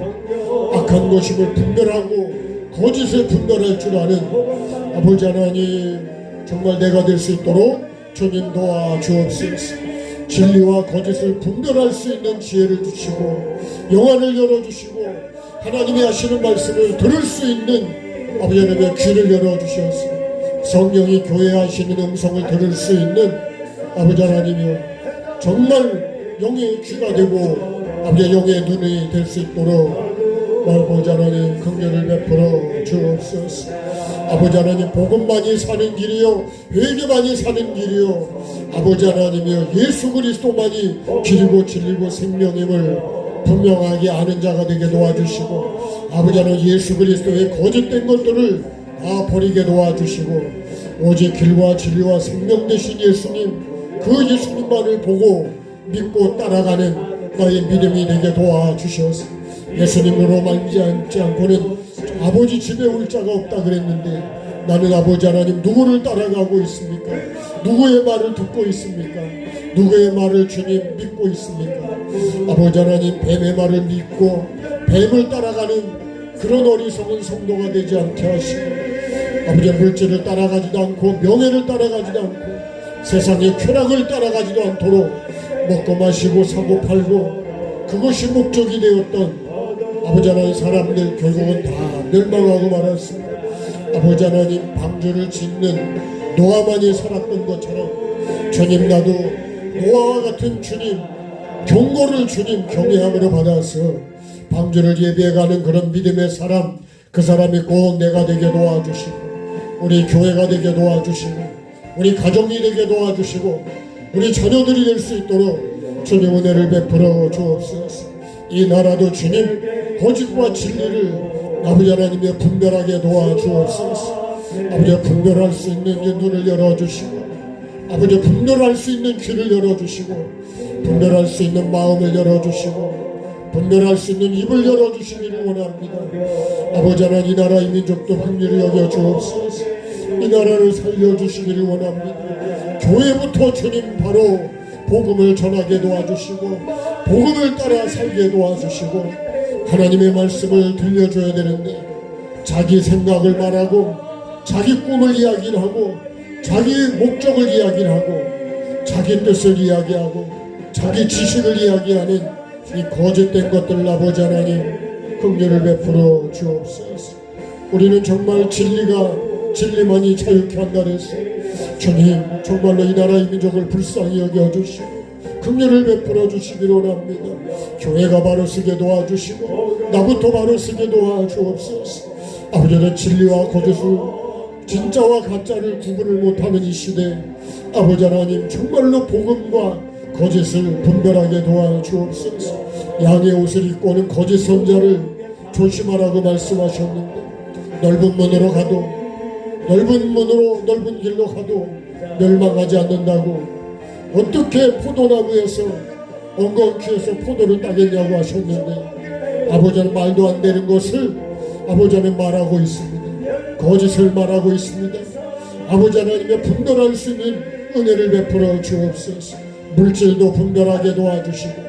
악한 것임을 분별하고 거짓을 분별할 줄 아는 아버지 하나님 정말 내가 될 수 있도록 주님 도와주옵소서. 진리와 거짓을 분별할 수 있는 지혜를 주시고 영안을 열어주시고 하나님이 하시는 말씀을 들을 수 있는 아버지 하나님의 귀를 열어주셔서 성령이 교회하시는 음성을 들을 수 있는 아버지 하나님이여 정말 영의 귀가 되고 아버지 영의 눈이 될 수 있도록 아버지 하나님 긍휼을 베풀어 주옵소서. 아버지 하나님 복음만이 사는 길이요 회개만이 사는 길이요 아버지 하나님이여 예수 그리스도만이 길이고 진리고 생명임을 분명하게 아는 자가 되게 도와주시고 아버지 하나님 예수 그리스도의 거짓된 것들을 다 버리게 도와주시고 오직 길과 진리와 생명 되신 예수님 그 예수님만을 보고 믿고 따라가는 나의 믿음이 되게 도와주셔서 예수님으로 말미암지 않고는 아버지 집에 올 자가 없다 그랬는데 나는 아버지 하나님 누구를 따라가고 있습니까? 누구의 말을 듣고 있습니까? 누구의 말을 주님 믿고 있습니까? 아버지 하나님 뱀의 말을 믿고 뱀을 따라가는 그런 어리석은 성도가 되지 않게 하시고 아버지 물질을 따라가지도 않고 명예를 따라가지도 않고 세상의 쾌락을 따라가지도 않도록 먹고 마시고 사고 팔고 그것이 목적이 되었던 아버지 하나님 사람들 결국은 다 멸망하고 말았습니다. 아버지 하나님 방주를 짓는 노아만이 살았던 것처럼 주님 나도 노아와 같은 주님 경고를 주님 경외함으로 받아서 방주를 예배해가는 그런 믿음의 사람 그 사람이 꼭 내가 되게 도와주시고 우리 교회가 되게 도와주시고 우리 가정이 되게 도와주시고 우리 자녀들이 될 수 있도록 주님 은혜를 베풀어 주옵소서. 이 나라도 주님 거짓과 진리를 아버지 하나님의 분별하게 도와주옵소서. 아버지 분별할 수 있는 눈을 열어주시고 아버지 분별할 수 있는 귀를 열어주시고 분별할 수 있는 마음을 열어주시고 분별할 수 있는 입을 열어주시기를 원합니다. 아버지 하나님 이 나라 이 민족도 긍휼히 여겨 주옵소서. 이 나라를 살려주시기를 원합니다. 교회부터 주님 바로 복음을 전하게 도와주시고 복음을 따라 살게 도와주시고 하나님의 말씀을 들려줘야 되는데 자기 생각을 말하고 자기 꿈을 이야기를 하고 자기 목적을 이야기를 하고 자기 뜻을 이야기하고 자기 지식을 이야기하는 이 거짓된 것들 아버지 하나님 긍휼을 베풀어 주옵소서. 우리는 정말 진리만이 자유케 한다 그랬어. 주님 정말로 이 나라 이 민족을 불쌍히 여겨주시고 긍휼을 베풀어 주시기를 원합니다. 교회가 바로 쓰게 도와주시고 나부터 바로 쓰게 도와주옵소서. 아버지는 진리와 거짓을 진짜와 가짜를 구분을 못하는 이 시대 아버지 하나님 정말로 복음과 거짓을 분별하게 도와주옵소서. 양의 옷을 입고 오는 거짓 선자를 조심하라고 말씀하셨는데 넓은 문으로 가도 넓은 길로 가도 멸망하지 않는다고 어떻게 포도나무에서 엉겅퀴에서 포도를 따겠냐고 하셨는데 아버지는 말도 안 되는 것을 아버지는 말하고 있습니다. 거짓을 말하고 있습니다. 아버지 하나님의 분별할 수 있는 은혜를 베풀어 주옵소서. 물질도 분별하게 도와주시고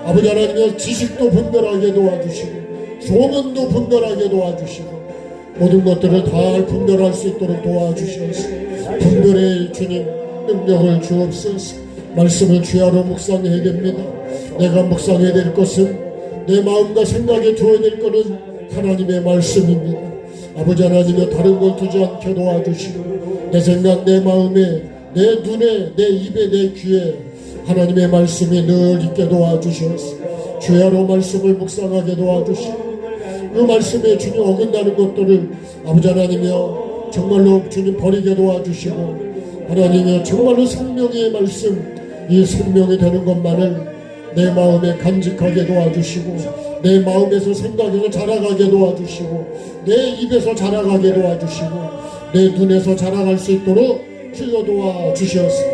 아버지 하나님의 지식도 분별하게 도와주시고 소문도 분별하게 도와주시고 모든 것들을 다 분별할 수 있도록 도와주셔서 분별의 주님 능력을 주옵소서. 말씀을 주야로 묵상해야 됩니다. 내가 묵상해야 될 것은 내 마음과 생각에 두어야 될 것은 하나님의 말씀입니다. 아버지 하나님의 다른 걸 두지 않게 도와주시고 내 생각 내 마음에 내 눈에 내 입에 내 귀에 하나님의 말씀이 늘 있게 도와주셔서 주야로 말씀을 묵상하게 도와주시고 그 말씀에 주님 어긋나는 것들을 아버지 하나님이여 정말로 주님 버리게 도와주시고 하나님이여 정말로 생명의 말씀 이 생명이 되는 것만을 내 마음에 간직하게 도와주시고 내 마음에서 생각에서 자라가게 도와주시고 내 입에서 자라가게 도와주시고 내 눈에서 자라갈 수 있도록 주여 도와주셔서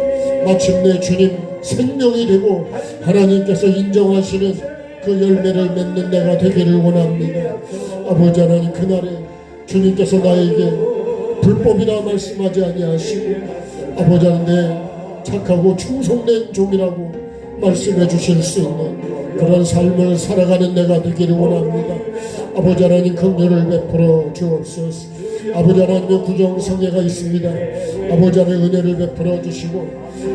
마침내 주님 생명이 되고 하나님께서 인정하시는 그 열매를 맺는 내가 되기를 원합니다. 아버지 하나님 그날에 주님께서 나에게 불법이라 말씀하지 아니하시고 아버지 하나님 착하고 충성된 종이라고 말씀해 주실 수 있는 그런 삶을 살아가는 내가 되기를 원합니다. 아버지 하나님 긍휼을 베풀어 주옵소서. 아버지 하나님의 구정성애가 있습니다. 아버지 하나님 은혜를 베풀어 주시고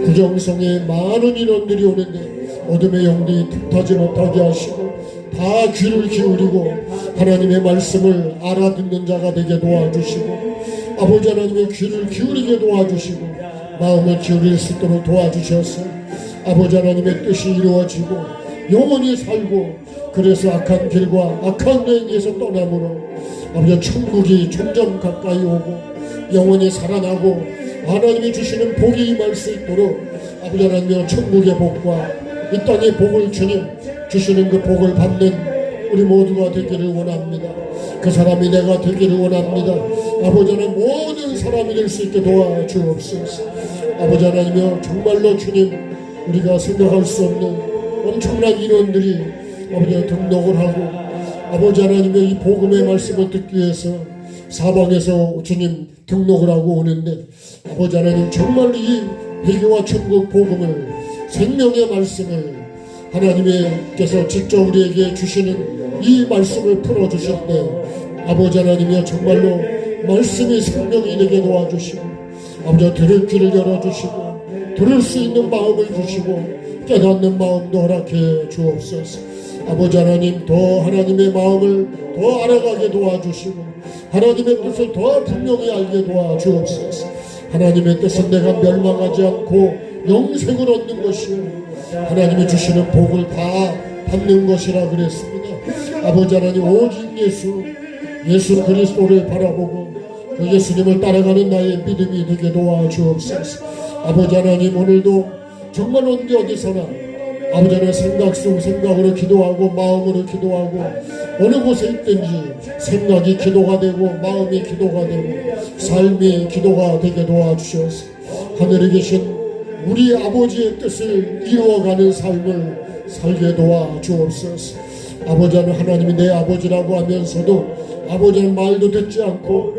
구정성애에 많은 인원들이 오는데 어둠의 영들이 틈타지 못하게 하시고 다 귀를 기울이고 하나님의 말씀을 알아듣는 자가 되게 도와주시고 아버지 하나님의 귀를 기울이게 도와주시고 마음을 기울일 수 있도록 도와주셔서 아버지 하나님의 뜻이 이루어지고 영원히 살고 그래서 악한 길과 악한 여행에서 떠남으로 아버지 천국이 점점 가까이 오고 영원히 살아나고 하나님이 주시는 복이 임할 수 있도록 아버지 하나님의 천국의 복과 이 땅의 복을 주님 주시는 그 복을 받는 우리 모두가 되기를 원합니다. 그 사람이 내가 되기를 원합니다. 아버지 하나님 모든 사람이 될 수 있게 도와주옵소서. 아버지 하나님이여 정말로 주님 우리가 생각할 수 없는 엄청난 인원들이 아버지 등록을 하고 아버지 하나님의 이 복음의 말씀을 듣기 위해서 사방에서 주님 등록을 하고 오는데 아버지 하나님 정말 이 회개와 천국 복음을 생명의 말씀을 하나님께서 직접 우리에게 주시는 이 말씀을 풀어주실 때 아버지 하나님이여 정말로 말씀이 생명이 되게 도와주시고 아버지 들을 귀를 열어주시고 들을 수 있는 마음을 주시고 깨닫는 마음도 허락해 주옵소서. 아버지 하나님, 더 하나님의 마음을 더 알아가게 도와주시고 하나님의 뜻을 더 분명히 알게 도와주옵소서. 하나님의 뜻은 내가 멸망하지 않고 영생을 얻는 것이요 하나님이 주시는 복을 다 받는 것이라 그랬습니다. 아버지 하나님, 오직 예수 그리스도를 바라보고 그 예수님을 따라가는 나의 믿음이 되게 도와주옵소서. 아버지 하나님, 오늘도 정말 언제 어디서나 아버지 하나님 생각으로 기도하고 마음으로 기도하고 어느 곳에 있든지 생각이 기도가 되고 마음이 기도가 되고 삶이 기도가 되게 도와주셔서 하늘에 계신 우리 아버지의 뜻을 이루어가는 삶을 살게 도와주옵소서. 아버지 하나님이 내 아버지라고 하면서도 아버지는 말도 듣지 않고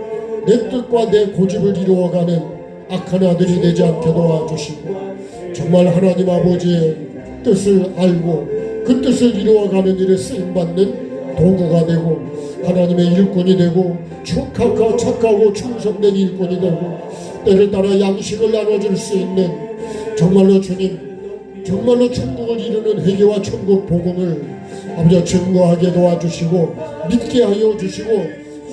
내 뜻과 내 고집을 이루어가는 악한 아들이 되지 않게 도와주시고 정말 하나님 아버지의 뜻을 알고 그 뜻을 이루어가는 일에 쓰임받는 도구가 되고 하나님의 일꾼이 되고 착하고 충성된 일꾼이 되고 때를 따라 양식을 나눠줄 수 있는 정말로 주님, 정말로 천국을 이루는 회개와 천국 복음을 아버지 증거하게 도와주시고 믿게 하여 주시고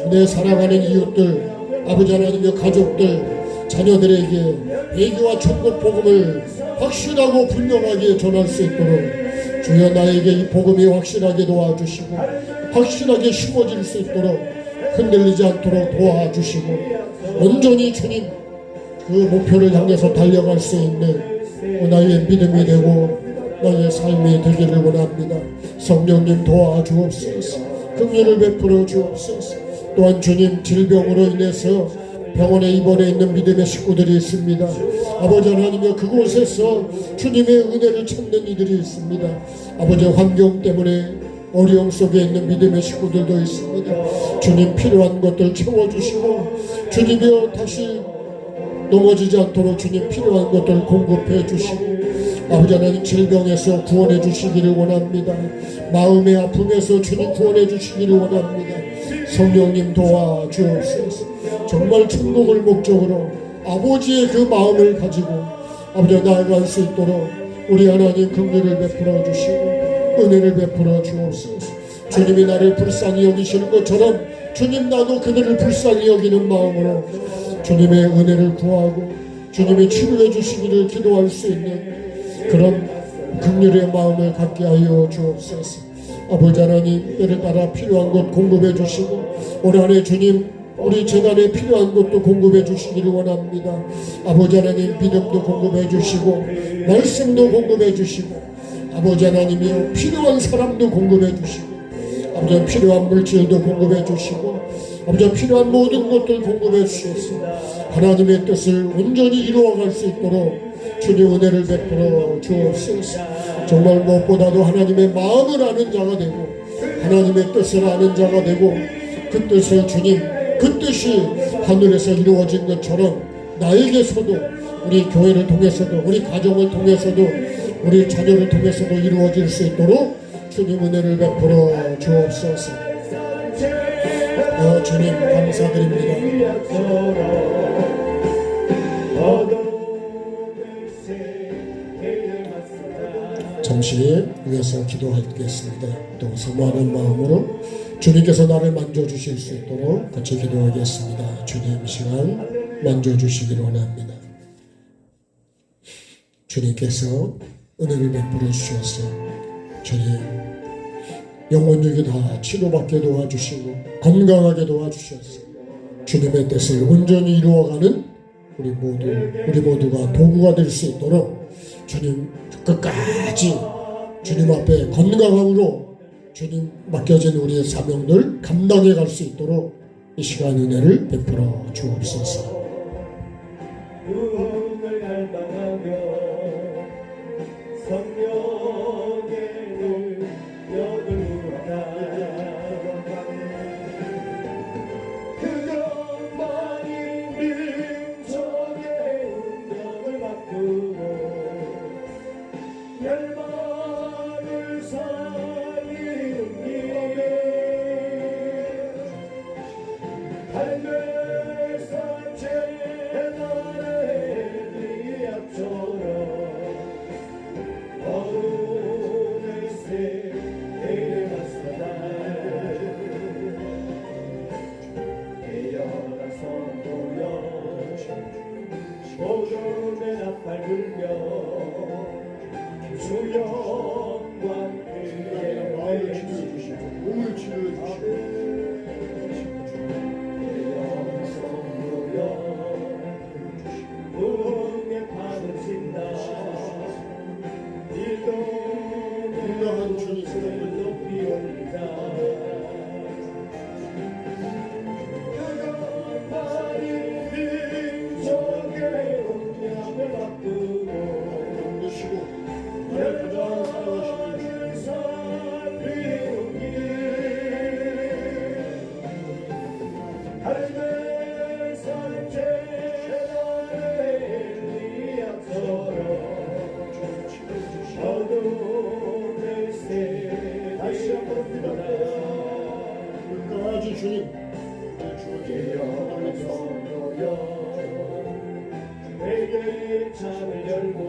내 사랑하는 이웃들, 아버지 하나님의 가족들, 자녀들에게 회개와 천국 복음을 확실하고 분명하게 전할 수 있도록 주여 나에게 이 복음이 확실하게 도와주시고 확실하게 심어질 수 있도록 흔들리지 않도록 도와주시고 온전히 주님 그 목표를 향해서 달려갈 수 있는 나의 믿음이 되고 나의 삶이 되기를 원합니다. 성령님 도와주옵소서. 긍휼을 베풀어 주옵소서. 또한 주님, 질병으로 인해서 병원에 입원해 있는 믿음의 식구들이 있습니다. 아버지 하나님여, 그곳에서 주님의 은혜를 찾는 이들이 있습니다. 아버지 환경 때문에 어려움 속에 있는 믿음의 식구들도 있습니다. 주님, 필요한 것들 채워주시고 주님이여 다시 넘어지지 않도록 주님 필요한 것들 공급해 주시고 아버지 하나님, 질병에서 구원해 주시기를 원합니다. 마음의 아픔에서 주님 구원해 주시기를 원합니다. 성령님 도와주옵소서. 정말 천국을 목적으로 아버지의 그 마음을 가지고 아버지 나아갈 수 있도록 우리 하나님 긍휼을 베풀어 주시고 은혜를 베풀어 주옵소서. 주님이 나를 불쌍히 여기시는 것처럼 주님, 나도 그들을 불쌍히 여기는 마음으로 주님의 은혜를 구하고 주님이 치료해 주시기를 기도할 수 있는 그런 긍휼의 마음을 갖게 하여 주옵소서. 아버지 하나님, 때를 따라 필요한 것 공급해 주시고 올 한해 주님 우리 재단에 필요한 것도 공급해 주시기를 원합니다. 아버지 하나님, 믿음도 공급해 주시고 말씀도 공급해 주시고 아버지 하나님이여 필요한 사람도 공급해 주시고 아버지 필요한 물질도 공급해 주시고 아버지 필요한 모든 것들 공급해 주셔서 하나님의 뜻을 온전히 이루어갈 수 있도록 주님 은혜를 베풀어 주옵소서. 정말 무엇보다도 하나님의 마음을 아는 자가 되고 하나님의 뜻을 아는 자가 되고 그 뜻을 주님, 그 뜻이 하늘에서 이루어진 것처럼 나에게서도 우리 교회를 통해서도 우리 가정을 통해서도 우리 자녀를 통해서도 이루어질 수 있도록 주님 은혜를 베풀어 주옵소서. 주님 감사드립니다. 잠시 위해서 기도하겠습니다. 또 사모하는 마음으로 주님께서 나를 만져주실 수 있도록 같이 기도하겠습니다. 주님, 시간 만져주시기를 원합니다. 주님께서 은혜를 베풀어 주셔서 주님 영혼육이 다 치료받게 도와주시고 건강하게 도와주셔서 주님의 뜻을 온전히 이루어가는 우리 모두가 도구가 될 수 있도록 주님 끝까지 주님 앞에 건강함으로 주님 맡겨진 우리의 사명들 감당해 갈 수 있도록 이 시간 은혜를 베풀어 주옵소서. 주 영광 그의 마음을 치료해 주시고 몸을 치료해 주시고 부흥에 파묻힌다 건강한 주님 높이 올리다 그것만이 빈족의 운명을 바꾸고 힘내시고 나를 가장 사랑하시는 다시 한번 끝까지 주님 내게 창을 열고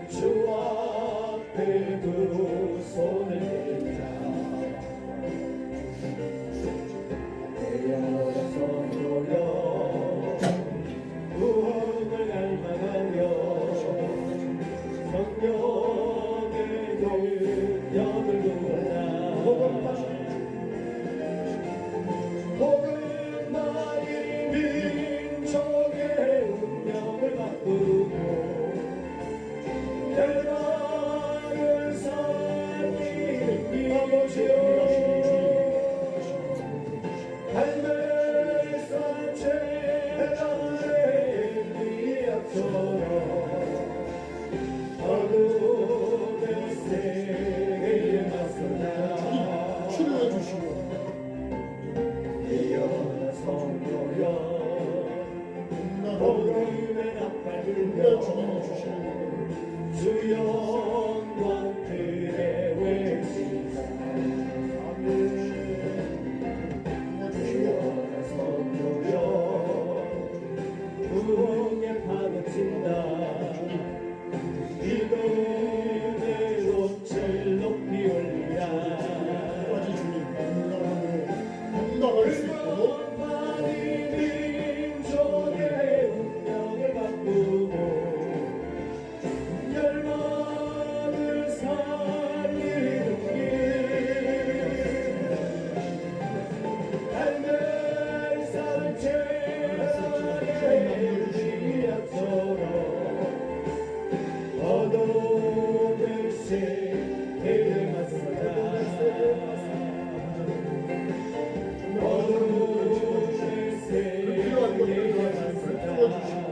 주 앞에 두 손을 들자 내어서 돌려 구원을 갈망하며 성령의 능력을 구하라 복음만이 민족의 운명을 바꾸고 열방을 살리는 이것이요 할매산 제단의 미약처럼 어둠의 세계에 맞서라 치료해 주시고 성도여 복음의 나팔 불며 주님이 주시는 주 영광 그의 외치자 성도여 부흥에 파묻힌다 기도의 롯을 높이 올리라 끝까지 주님 건강할 수 있도록 민족의 운명을 바꾸고 열방을 살리는 길 할매산 제단의 미약처럼 어둠의 세계에 맞서라 필요한 것들을 채워주시고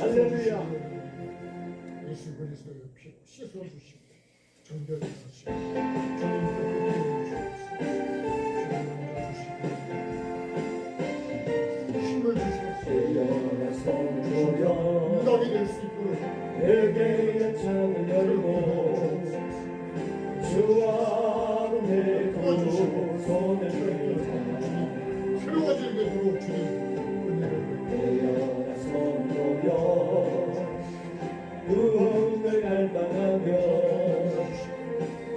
할렐루야 예수 그리스도의 피로 씻어주시고 정결하시고 주님께 힘을 주시고 응답이 될 수 있도록 내게 창을 열고 주 앞에 두 손을 들자 새로워질 되도록 주님 은혜를 성도여 부흥을 갈망하며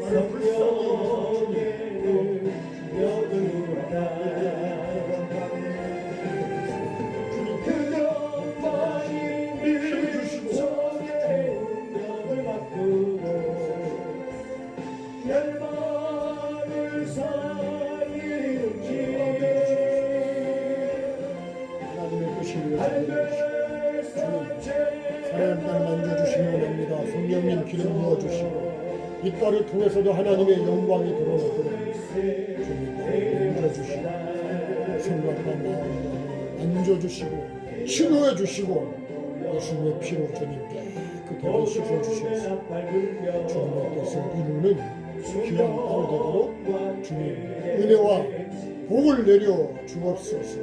성령의 능력을 구하라 그것만이 민족의 운명을 바꾸고 열방을 살리는 길 하나님의 뜻을 위해서 할매산 사랑의 땅 만져주시기 원합니다. 성령님 기름 부어주시고 이 딸을 통해서도 하나님의 영광이 드러나도록 주님 만져주시고 생각과 마음과 만져주시고 치료해주시고 예수님의 피로 주님께 그대로 씻어주셔서 주님의 뜻을 이루는 귀한 딸 되도록 주님 은혜와 복을 내려 주옵소서.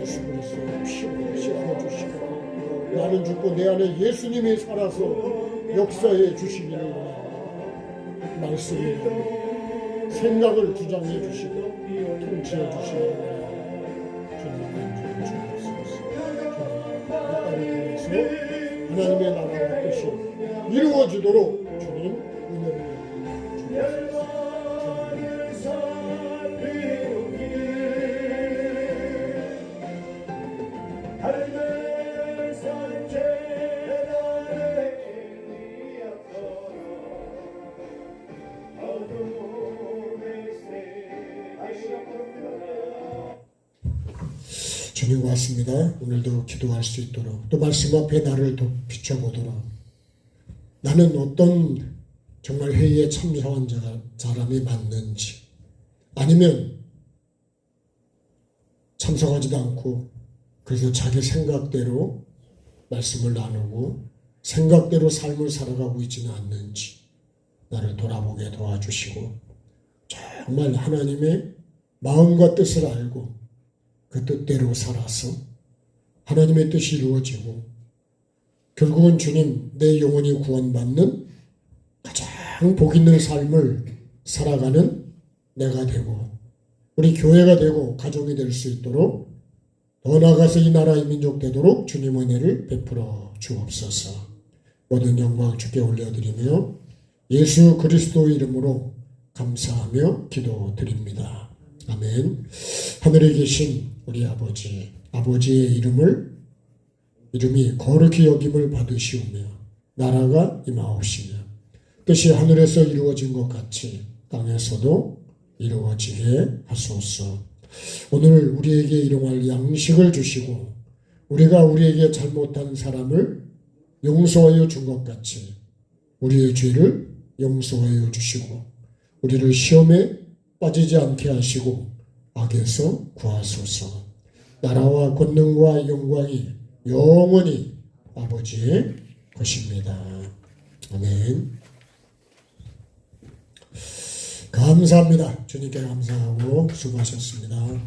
예수 그리스도의 피로 씻어주시고 나는 죽고 내 안에 예수님이 살아서 역사해 주시기를 원합니다. 말씀을 생각을 주장해 주시고 통치해 주시기를 원합니다. 주님 만족해 주옵소서. 주님 이 땅을 통해서 하나님의 나라와 뜻이 이루어지도록 주님 은혜를 주님과 같습니다. 오늘도 기도할 수 있도록 또 말씀 앞에 나를 비춰보도록 나는 어떤 정말 회의에 참석한 사람이 맞는지 아니면 참석하지도 않고 그래서 자기 생각대로 말씀을 나누고 생각대로 삶을 살아가고 있지는 않는지 나를 돌아보게 도와주시고 정말 하나님의 마음과 뜻을 알고 그 뜻대로 살아서 하나님의 뜻이 이루어지고 결국은 주님 내 영혼이 구원받는 가장 복 있는 삶을 살아가는 내가 되고 우리 교회가 되고 가족이 될 수 있도록 더 나아가서 이 나라의 민족 되도록 주님 은혜를 베풀어 주옵소서. 모든 영광 주께 올려드리며 예수 그리스도 이름으로 감사하며 기도드립니다. 아멘. 하늘에 계신 우리 아버지, 아버지의 이름이 거룩히 여김을 받으시오며 나라가 임하옵시며 뜻이 하늘에서 이루어진 것 같이 땅에서도 이루어지게 하소서. 오늘 우리에게 일용할 양식을 주시고 우리가 우리에게 잘못한 사람을 용서하여 준 것 같이 우리의 죄를 용서하여 주시고 우리를 시험에 빠지지 않게 하시고 악에서 구하소서. 나라와 권능과 영광이 영원히 아버지의 것입니다. 아멘. 감사합니다. 주님께 감사하고 수고하셨습니다.